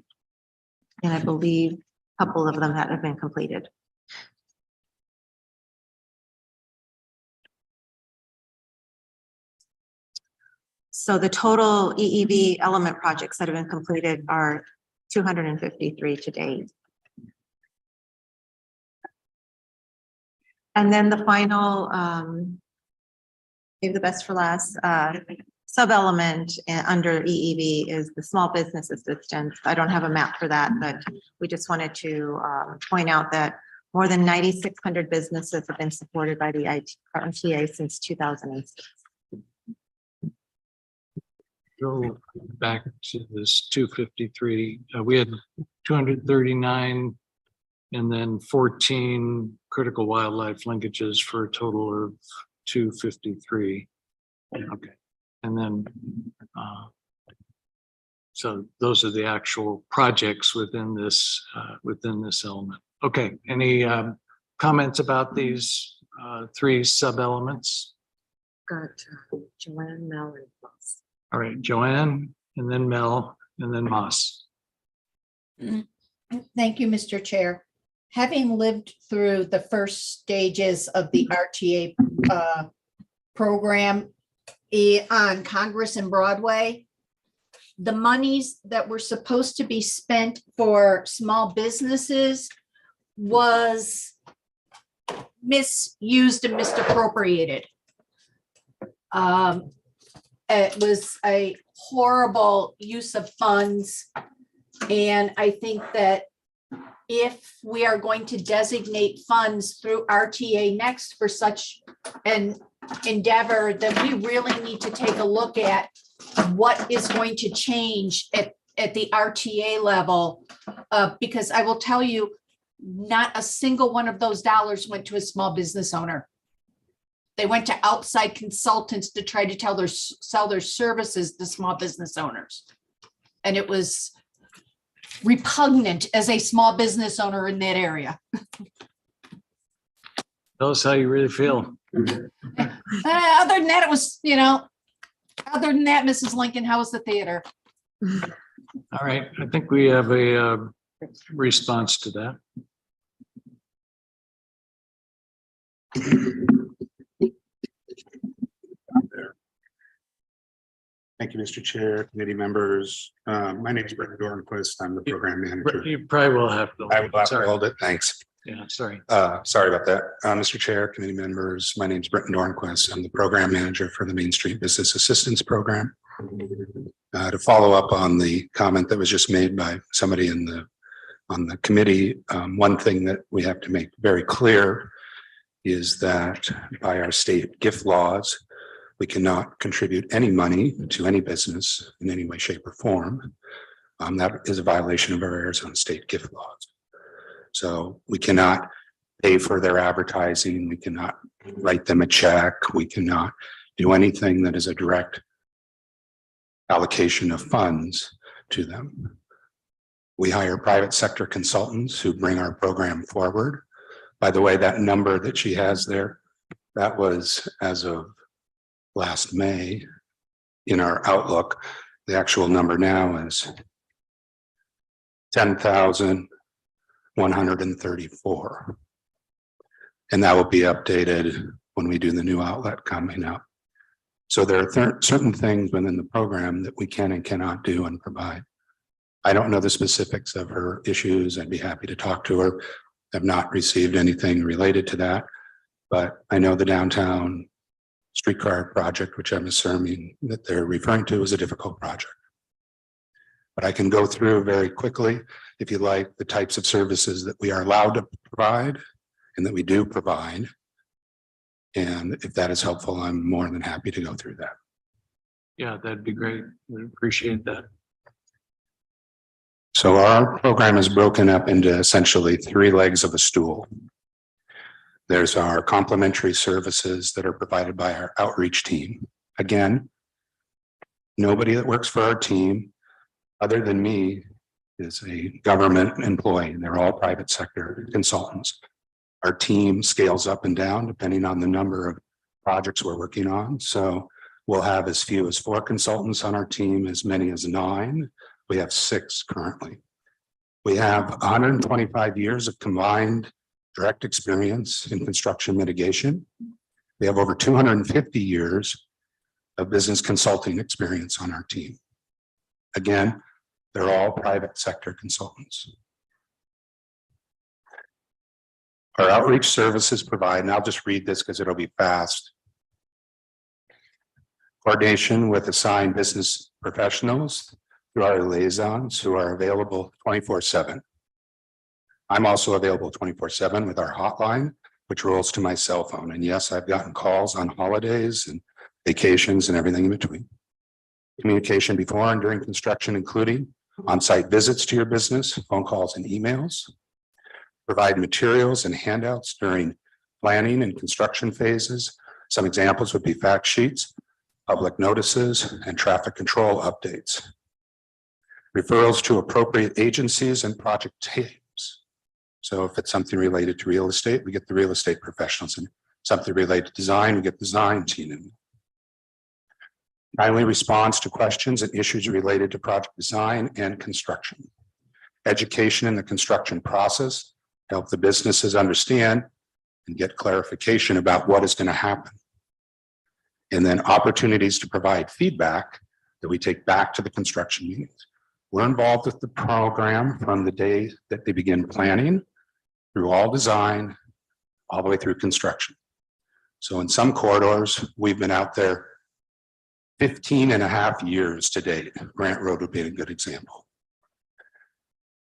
and I believe a couple of them that have been completed. So the total EEV element projects that have been completed are 253 to date. And then the final, maybe the best for last, sub-element under EEV is the small business assistance. I don't have a map for that, but we just wanted to point out that more than 9,600 businesses have been supported by the RTA since 2006. Go back to this 253. We had 239 and then 14 critical wildlife linkages for a total of 253. Okay. And then, so those are the actual projects within this element. Okay. Any comments about these three sub-elements? Got Joanne, Mel, and Moss. All right, Joanne, and then Mel, and then Moss. Thank you, Mr. Chair. Having lived through the first stages of the RTA program on Congress and Broadway, the monies that were supposed to be spent for small businesses was misused and misappropriated. It was a horrible use of funds. And I think that if we are going to designate funds through RTA Next for such an endeavor, then we really need to take a look at what is going to change at the RTA level. Because I will tell you, not a single one of those dollars went to a small business owner. They went to outside consultants to try to sell their services to small business owners. And it was repugnant as a small business owner in that area. Tell us how you really feel. Other than that, it was, other than that, Mrs. Lincoln, how was the theater? All right, I think we have a response to that. Thank you, Mr. Chair, committee members. My name is Brendan Dornquist. I'm the program manager. You probably will have to. I will have to Sorry. hold it. Thanks. Yeah, sorry. Sorry about that. Mr. Chair, committee members, my name is Brendan Dornquist. I'm the program manager for the Main Street Business Assistance Program. To follow up on the comment that was just made by somebody on the committee, one thing that we have to make very clear is that by our state gift laws, we cannot contribute any money to any business in any way, shape, or form. That is a violation of our Arizona state gift laws. So we cannot pay for their advertising. We cannot write them a check. We cannot do anything that is a direct allocation of funds to them. We hire private sector consultants who bring our program forward. By the way, that number that she has there, that was as of last May in our outlook. The actual number now is 10,134. And that will be updated when we do the new outlet coming up. So there are certain things within the program that we can and cannot do and provide. I don't know the specifics of her issues. I'd be happy to talk to her. I've not received anything related to that, but I know the downtown streetcar project, which I'm assuming that they're referring to, is a difficult project. But I can go through very quickly, if you like, the types of services that we are allowed to provide and that we do provide. And if that is helpful, I'm more than happy to go through that. Yeah, that'd be great. We appreciate that. So our program is broken up into essentially 3 legs of a stool. There's our complementary services that are provided by our outreach team. Again, nobody that works for our team, other than me, is a government employee. They're all private sector consultants. Our team scales up and down depending on the number of projects we're working on. So we'll have as few as 4 consultants on our team, as many as 9. We have 6 currently. We have 125 years of combined direct experience in construction mitigation. We have over 250 years of business consulting experience on our team. Again, they're all private sector consultants. Our outreach services provide, and I'll just read this because it'll be fast. Coordination with assigned business professionals through our liaisons who are available 24/7. I'm also available 24/7 with our hotline, which rolls to my cell phone. And yes, I've gotten calls on holidays and vacations and everything in between. Communication before and during construction, including on-site visits to your business, phone calls and emails. Provide materials and handouts during planning and construction phases. Some examples would be fact sheets, public notices, and traffic control updates. Referrals to appropriate agencies and project teams. So if it's something related to real estate, we get the real estate professionals, and something related to design, we get the design team in. Timely response to questions and issues related to project design and construction. Education in the construction process, help the businesses understand and get clarification about what is going to happen. And then opportunities to provide feedback that we take back to the construction meetings. We're involved with the program from the day that they begin planning through all design, all the way through construction. So in some corridors, we've been out there 15.5 years to date. Grant Road would be a good example.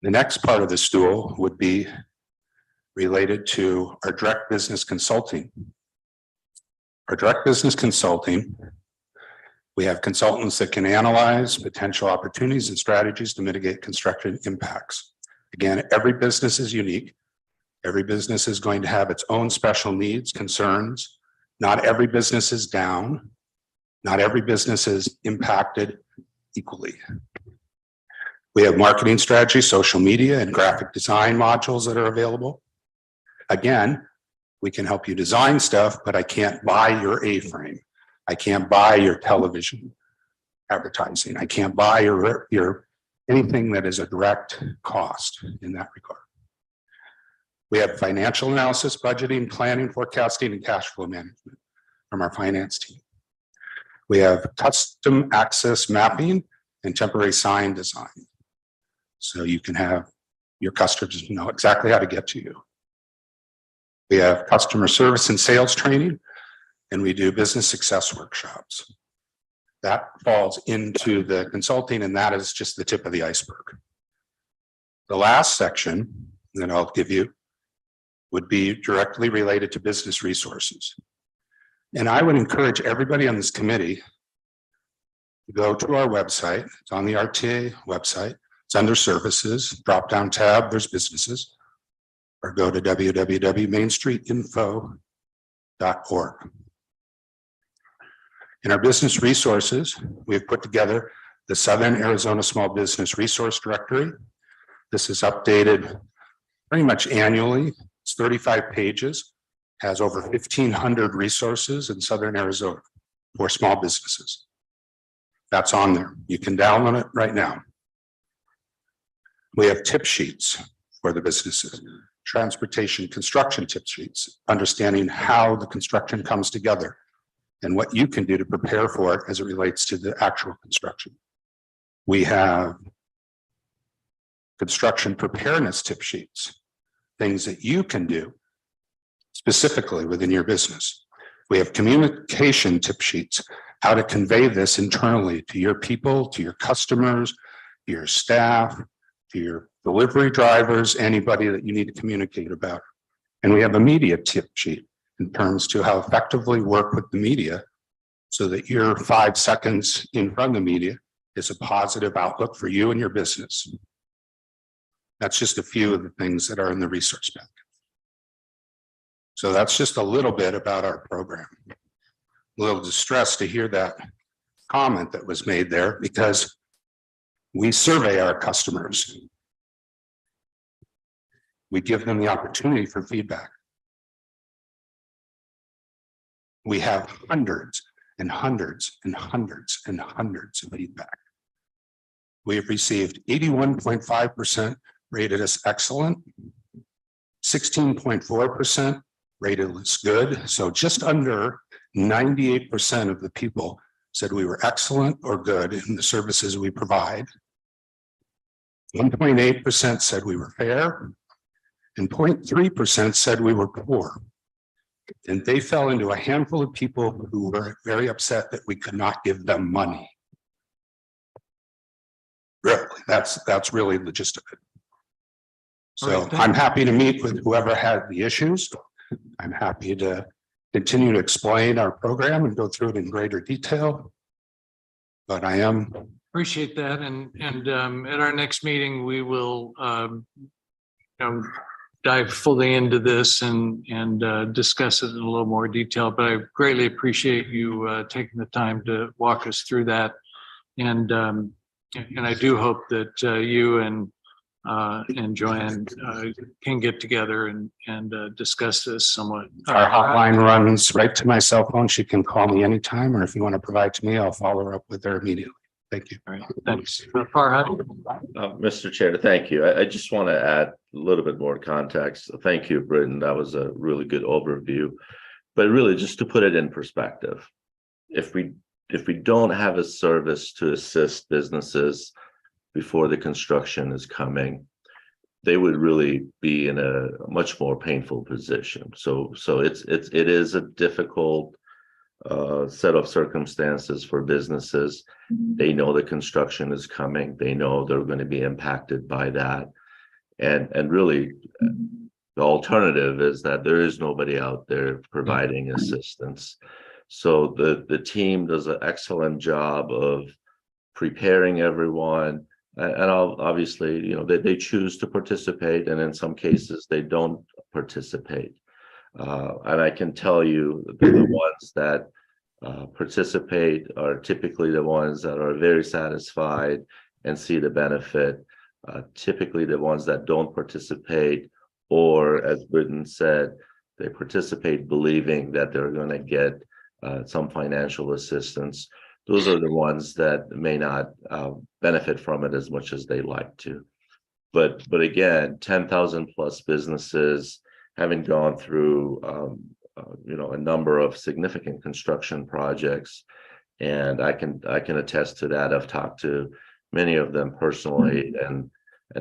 The next part of the stool would be related to our direct business consulting. Our direct business consulting, we have consultants that can analyze potential opportunities and strategies to mitigate construction impacts. Again, every business is unique. Every business is going to have its own special needs, concerns. Not every business is down. Not every business is impacted equally. We have marketing strategy, social media, and graphic design modules that are available. Again, we can help you design stuff, but I can't buy your A-frame. I can't buy your television advertising. I can't buy your anything that is a direct cost in that regard. We have financial analysis, budgeting, planning, forecasting, and cash flow management from our finance team. We have custom access mapping and temporary sign design. So you can have your customers know exactly how to get to you. We have customer service and sales training, and we do business success workshops. That falls into the consulting, and that is just the tip of the iceberg. The last section that I'll give you would be directly related to business resources. And I would encourage everybody on this committee to go to our website. It's on the RTA website. It's under services, drop down tab, there's businesses, or go to www.mainstreetinfo.org. In our business resources, we've put together the Southern Arizona Small Business Resource Directory. This is updated pretty much annually. It's 35 pages, has over 1,500 resources in Southern Arizona for small businesses. That's on there. You can download it right now. We have tip sheets for the businesses, transportation, construction tip sheets, understanding how the construction comes together and what you can do to prepare for it as it relates to the actual construction. We have construction preparedness tip sheets, things that you can do specifically within your business. We have communication tip sheets, how to convey this internally to your people, to your customers, to your staff, to your delivery drivers, anybody that you need to communicate about. And we have a media tip sheet in terms to how effectively work with the media so that your 5 seconds in front of the media is a positive outlook for you and your business. That's just a few of the things that are in the resource packet. So that's just a little bit about our program. A little distressed to hear that comment that was made there because we survey our customers. We give them the opportunity for feedback. We have hundreds and hundreds and hundreds and hundreds of feedback. We have received 81.5% rated as excellent, 16.4% rated as good. So just under 98% of the people said we were excellent or good in the services we provide. 1.8% said we were fair, and 0.3% said we were poor. And they fell into a handful of people who were very upset that we could not give them money. Really, that's really the gist of it. So I'm happy to meet with whoever had the issues. I'm happy to continue to explain our program and go through it in greater detail. But I am. Appreciate that. And at our next meeting, we will dive fully into this and discuss it in a little more detail. But I greatly appreciate you taking the time to walk us through that. And I do hope that you and Joanne can get together and discuss this somewhat. Our hotline runs right to my cell phone. She can call me anytime, or if you want to provide to me, I'll follow her up with her immediately. Thank you. All right, thanks. Farhad? Mr. Chair, thank you. I just want to add a little bit more context. Thank you, Britton. That was a really good overview. But really, just to put it in perspective, if we don't have a service to assist businesses before the construction is coming, they would really be in a much more painful position. So it is a difficult set of circumstances for businesses. They know the construction is coming. They know they're going to be impacted by that. And really, the alternative is that there is nobody out there providing assistance. So the team does an excellent job of preparing everyone. And obviously, they choose to participate, and in some cases they don't participate. And I can tell you that the ones that participate are typically the ones that are very satisfied and see the benefit. Typically, the ones that don't participate, or as Britton said, they participate believing that they're going to get some financial assistance, those are the ones that may not benefit from it as much as they like to. But again, 10,000 plus businesses having gone through a number of significant construction projects, and I can attest to that. I've talked to many of them personally, and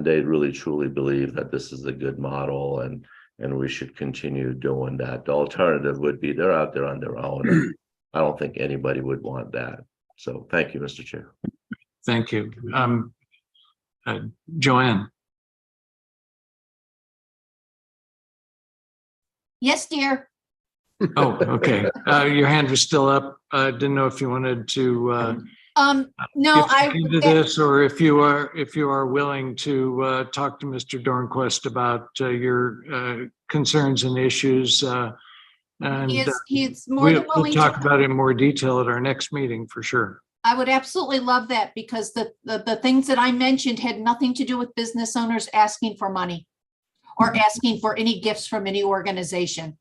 they really truly believe that this is a good model, and we should continue doing that. The alternative would be they're out there on their own, and I don't think anybody would want that. So thank you, Mr. Chair. Thank you. Joanne. Yes, dear. Oh, okay. Your hand was still up. Didn't know if you wanted to No, into this, or if you are willing to talk to Mr. Dornquist about your concerns and issues. And he's more than we'll willing talk to. about it in more detail at our next meeting for sure. I would absolutely love that, because the things that I mentioned had nothing to do with business owners asking for money or asking for any gifts from any organization.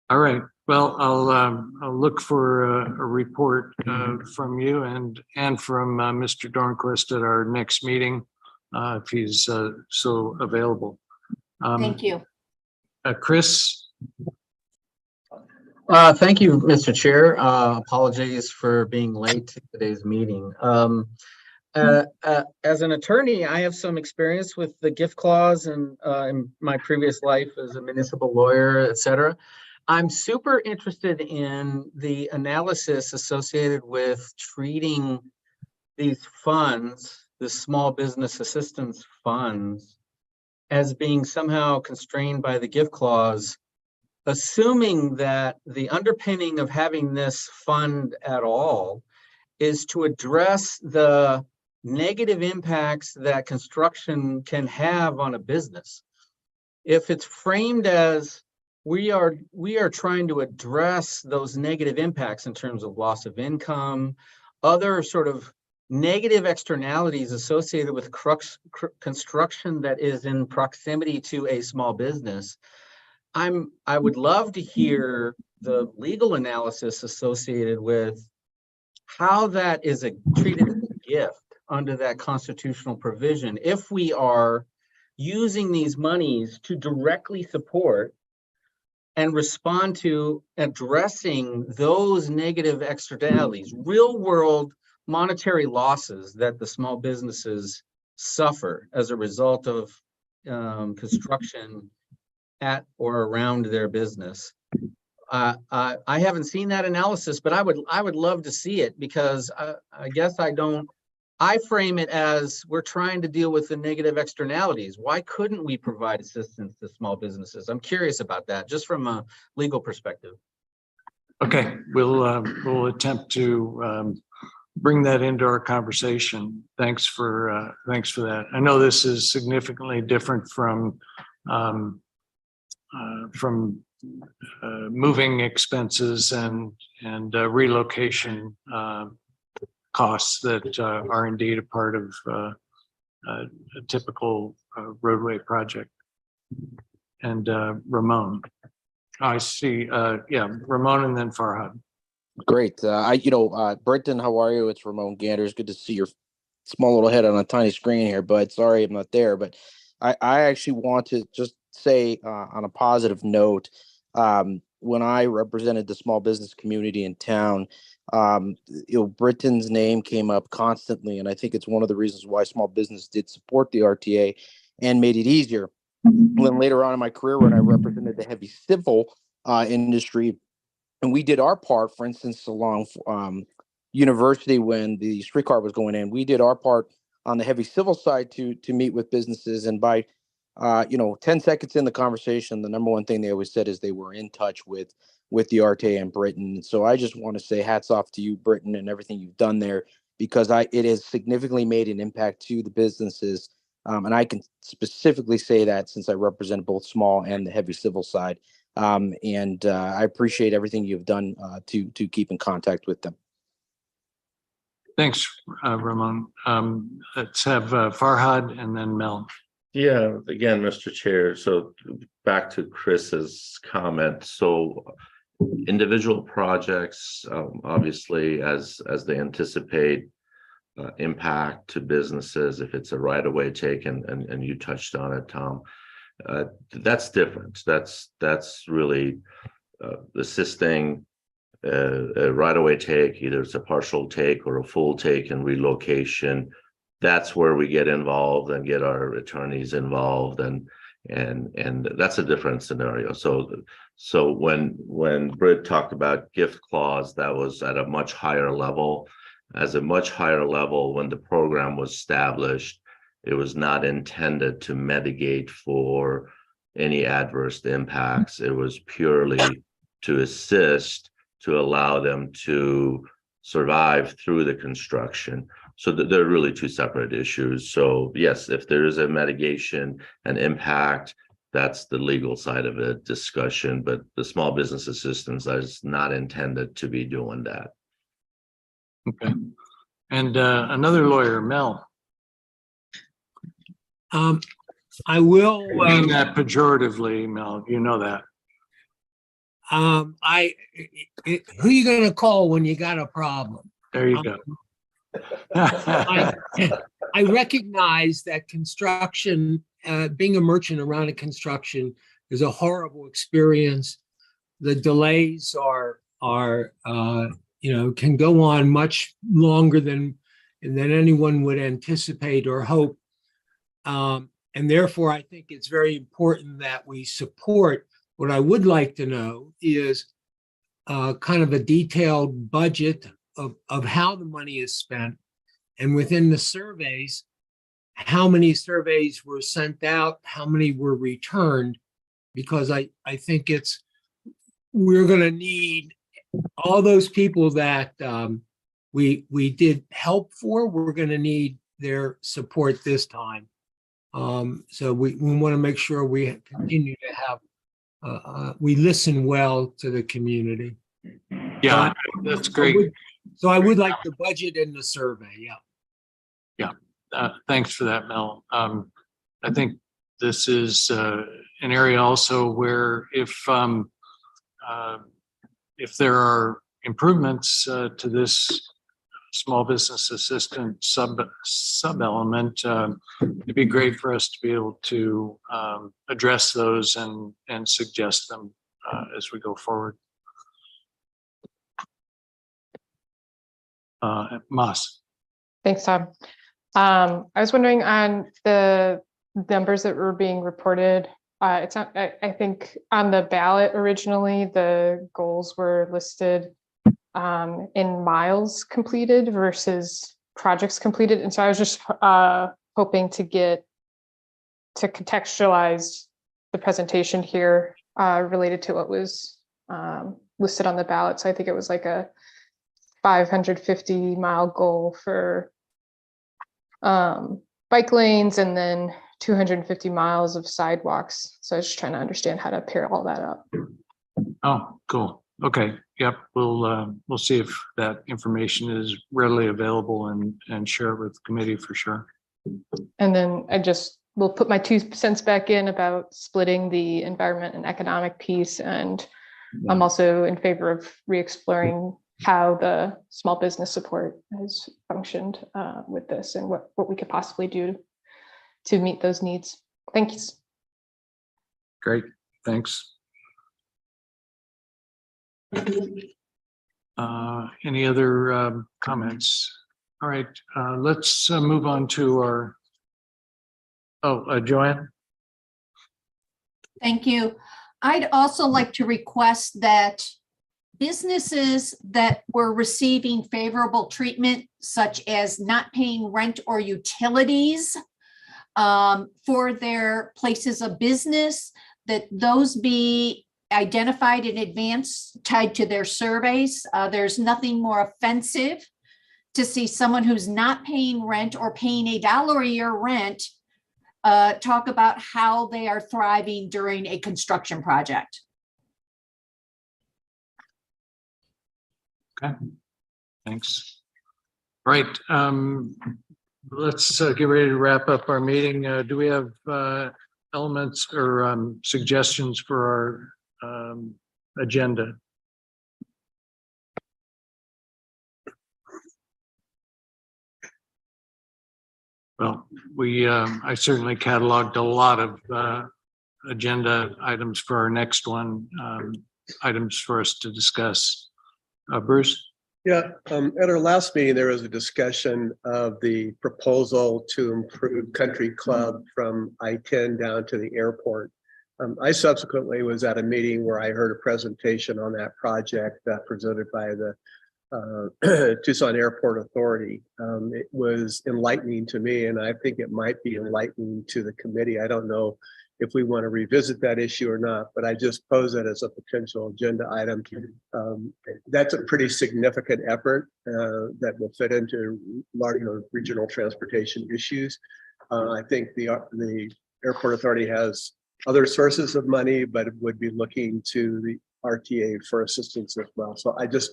All right. Well, I'll look for a report from you and from Mr. Dornquist at our next meeting, if he's so available. Thank you. Chris. Thank you, Mr. Chair. Apologies for being late to today's meeting. As an attorney, I have some experience with the gift clause and in my previous life as a municipal lawyer, et cetera. I'm super interested in the analysis associated with treating these funds, the small business assistance funds, as being somehow constrained by the gift clause, assuming that the underpinning of having this fund at all is to address the negative impacts that construction can have on a business. If it's framed as we are trying to address those negative impacts in terms of loss of income, other sort of negative externalities associated with construction that is in proximity to a small business, I would love to hear the legal analysis associated with how that is treated as a gift under that constitutional provision. If we are using these monies to directly support and respond to addressing those negative externalities, real world monetary losses that the small businesses suffer as a result of construction at or around their business. I haven't seen that analysis, but I would love to see it, because I guess I frame it as we're trying to deal with the negative externalities. Why couldn't we provide assistance to small businesses? I'm curious about that, just from a legal perspective. Okay, we'll attempt to bring that into our conversation. Thanks for that. I know this is significantly different from moving expenses and relocation costs that are indeed a part of a typical roadway project. And Ramon, I see. Yeah, Ramon and then Farhad. Great. Brenton, how are you? It's Ramon Ganders. Good to see your small little head on a tiny screen here, but sorry I'm not there. But I actually want to just say on a positive note, when I represented the small business community in town, Britton's name came up constantly, and I think it's one of the reasons why small business did support the RTA and made it easier. Then later on in my career, when I represented the heavy civil industry, and we did our part, for instance, along University when the streetcar was going in, we did our part on the heavy civil side to meet with businesses, and by 10 seconds in the conversation, the number one thing they always said is they were in touch with the RTA and Britain. So I just want to say hats off to you, Britain, and everything you've done there, because it has significantly made an impact to the businesses. And I can specifically say that since I represent both small and the heavy civil side. And I appreciate everything you've done to keep in contact with them. Thanks, Ramon. Let's have Farhad and then Mel. Yeah, again, Mr. Chair. So back to Chris's comment. So individual projects, obviously, as they anticipate impact to businesses, if it's a right-of-way take, and you touched on it, Tom, that's different. That's really assisting a right-of-way take, either it's a partial take or a full take and relocation. That's where we get involved and get our attorneys involved, and that's a different scenario. So when Britt talked about gift clause, that was at a much higher level. As a much higher level, when the program was established, it was not intended to mitigate for any adverse impacts. It was purely to assist, to allow them to survive through the construction. So they're really two separate issues. So yes, if there is a mitigation and impact, that's the legal side of it discussion, but the small business assistance is not intended to be doing that. Okay. And another lawyer, Mel. I will. I mean that pejoratively, Mel. You know that. Who you gonna call when you got a problem? There you go. I recognize that construction, being a merchant around a construction is a horrible experience. The delays are can go on much longer than anyone would anticipate or hope. And therefore, I think it's very important that we support. What I would like to know is kind of a detailed budget of how the money is spent, and within the surveys, how many surveys were sent out, how many were returned, because I think we're going to need all those people that we did help for. We're going to need their support this time. So we want to make sure we continue to have we listen well to the community. Yeah, that's great. So I would like the budget and the survey. Yeah. Thanks for that, Mel. I think this is an area also where if there are improvements to this small business assistant sub element, it'd be great for us to be able to address those and suggest them as we go forward. Mas. Thanks, Tom. I was wondering on the numbers that were being reported. It's not, I think on the ballot originally, the goals were listed in miles completed versus projects completed. And so I was just hoping to contextualize the presentation here related to what was listed on the ballot. So I think it was like a 550-mile goal for bike lanes and then 250 miles of sidewalks. So I was just trying to understand how to pair all that up. Oh, cool. Okay. Yep. We'll see if that information is readily available and share it with the committee for sure. And then we'll put my 2 cents back in about splitting the environment and economic piece. And I'm also in favor of re-exploring how the small business support has functioned with this and what we could possibly do to meet those needs. Thanks. Great. Thanks. Any other comments? All right, let's move on to our, Joanne. Thank you. I'd also like to request that businesses that were receiving favorable treatment, such as not paying rent or utilities for their places of business, that those be identified in advance, tied to their surveys. There's nothing more offensive to see someone who's not paying rent or paying $1 a year rent talk about how they are thriving during a construction project. Okay, thanks. All right, let's get ready to wrap up our meeting. Do we have elements or suggestions for our agenda? Well, I certainly cataloged a lot of agenda items for our next one, items for us to discuss. Bruce? Yeah, at our last meeting, there was a discussion of the proposal to improve Country Club from I-10 down to the airport. I subsequently was at a meeting where I heard a presentation on that project presented by the Tucson Airport Authority. It was enlightening to me, and I think it might be enlightening to the committee. I don't know if we want to revisit that issue or not, but I just pose it as a potential agenda item. That's a pretty significant effort that will fit into large, regional transportation issues. I think the Airport Authority has other sources of money, but it would be looking to the RTA for assistance as well. So I just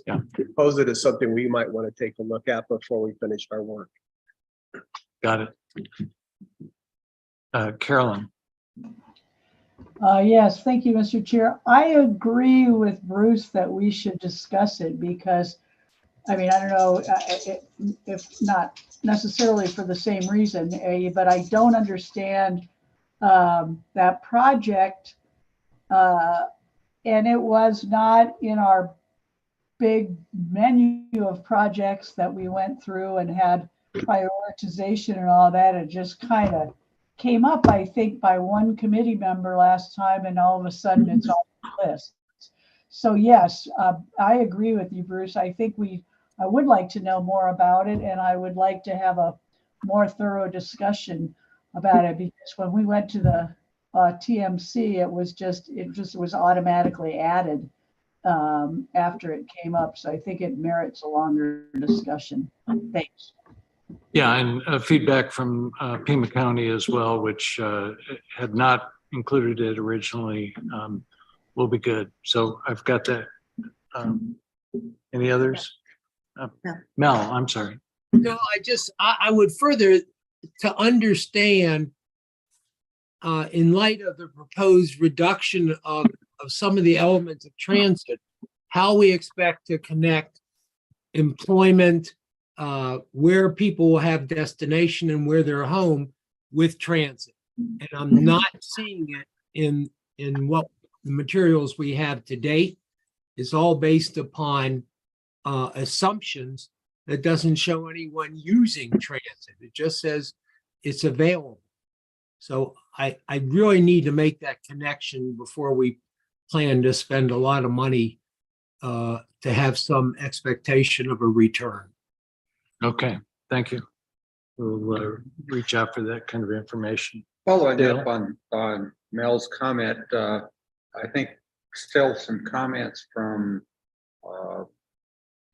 pose it as something we might want to take a look at before we finish our work. Got it. Carolyn. Yes, thank you, Mr. Chair. I agree with Bruce that we should discuss it because, I mean, I don't know if not necessarily for the same reason, but I don't understand that project. And it was not in our big menu of projects that we went through and had prioritization and all that. It just kind of came up, I think, by one committee member last time, and all of a sudden it's on the list. So yes, I agree with you, Bruce. I think I would like to know more about it, and I would like to have a more thorough discussion about it, because when we went to the TMC, it was automatically added after it came up. So I think it merits a longer discussion. Thanks. Yeah, and feedback from Pima County as well, which had not included it originally, will be good. So I've got that. Any others? Mel, I'm sorry. No, I would further to understand in light of the proposed reduction of some of the elements of transit, how we expect to connect employment, where people will have destination and where they're home with transit. And I'm not seeing it in what the materials we have to date. It's all based upon assumptions that doesn't show anyone using transit. It just says it's available. So I really need to make that connection before we plan to spend a lot of money to have some expectation of a return. Okay, thank you. We'll reach out for that kind of information. Following up on Mel's comment, I think still some comments from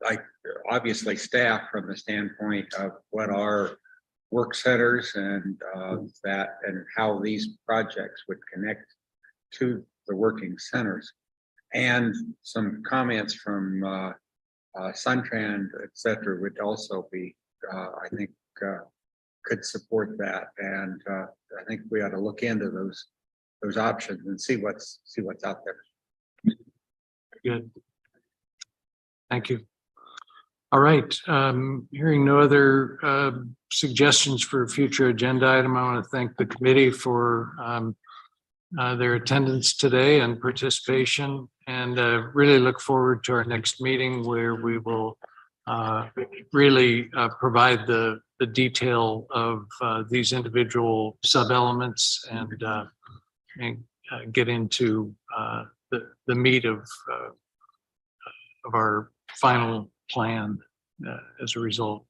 like obviously staff from the standpoint of what are work centers and that and how these projects would connect to the working centers, and some comments from Suntran, et cetera, would also be I think could support that, and I think we ought to look into those options and see what's out there. Good. Thank you. All right. Hearing no other suggestions for a future agenda item, I want to thank the committee for their attendance today and participation, and really look forward to our next meeting where we will really provide the detail of these individual sub-elements and get into the meat of our final plan as a result.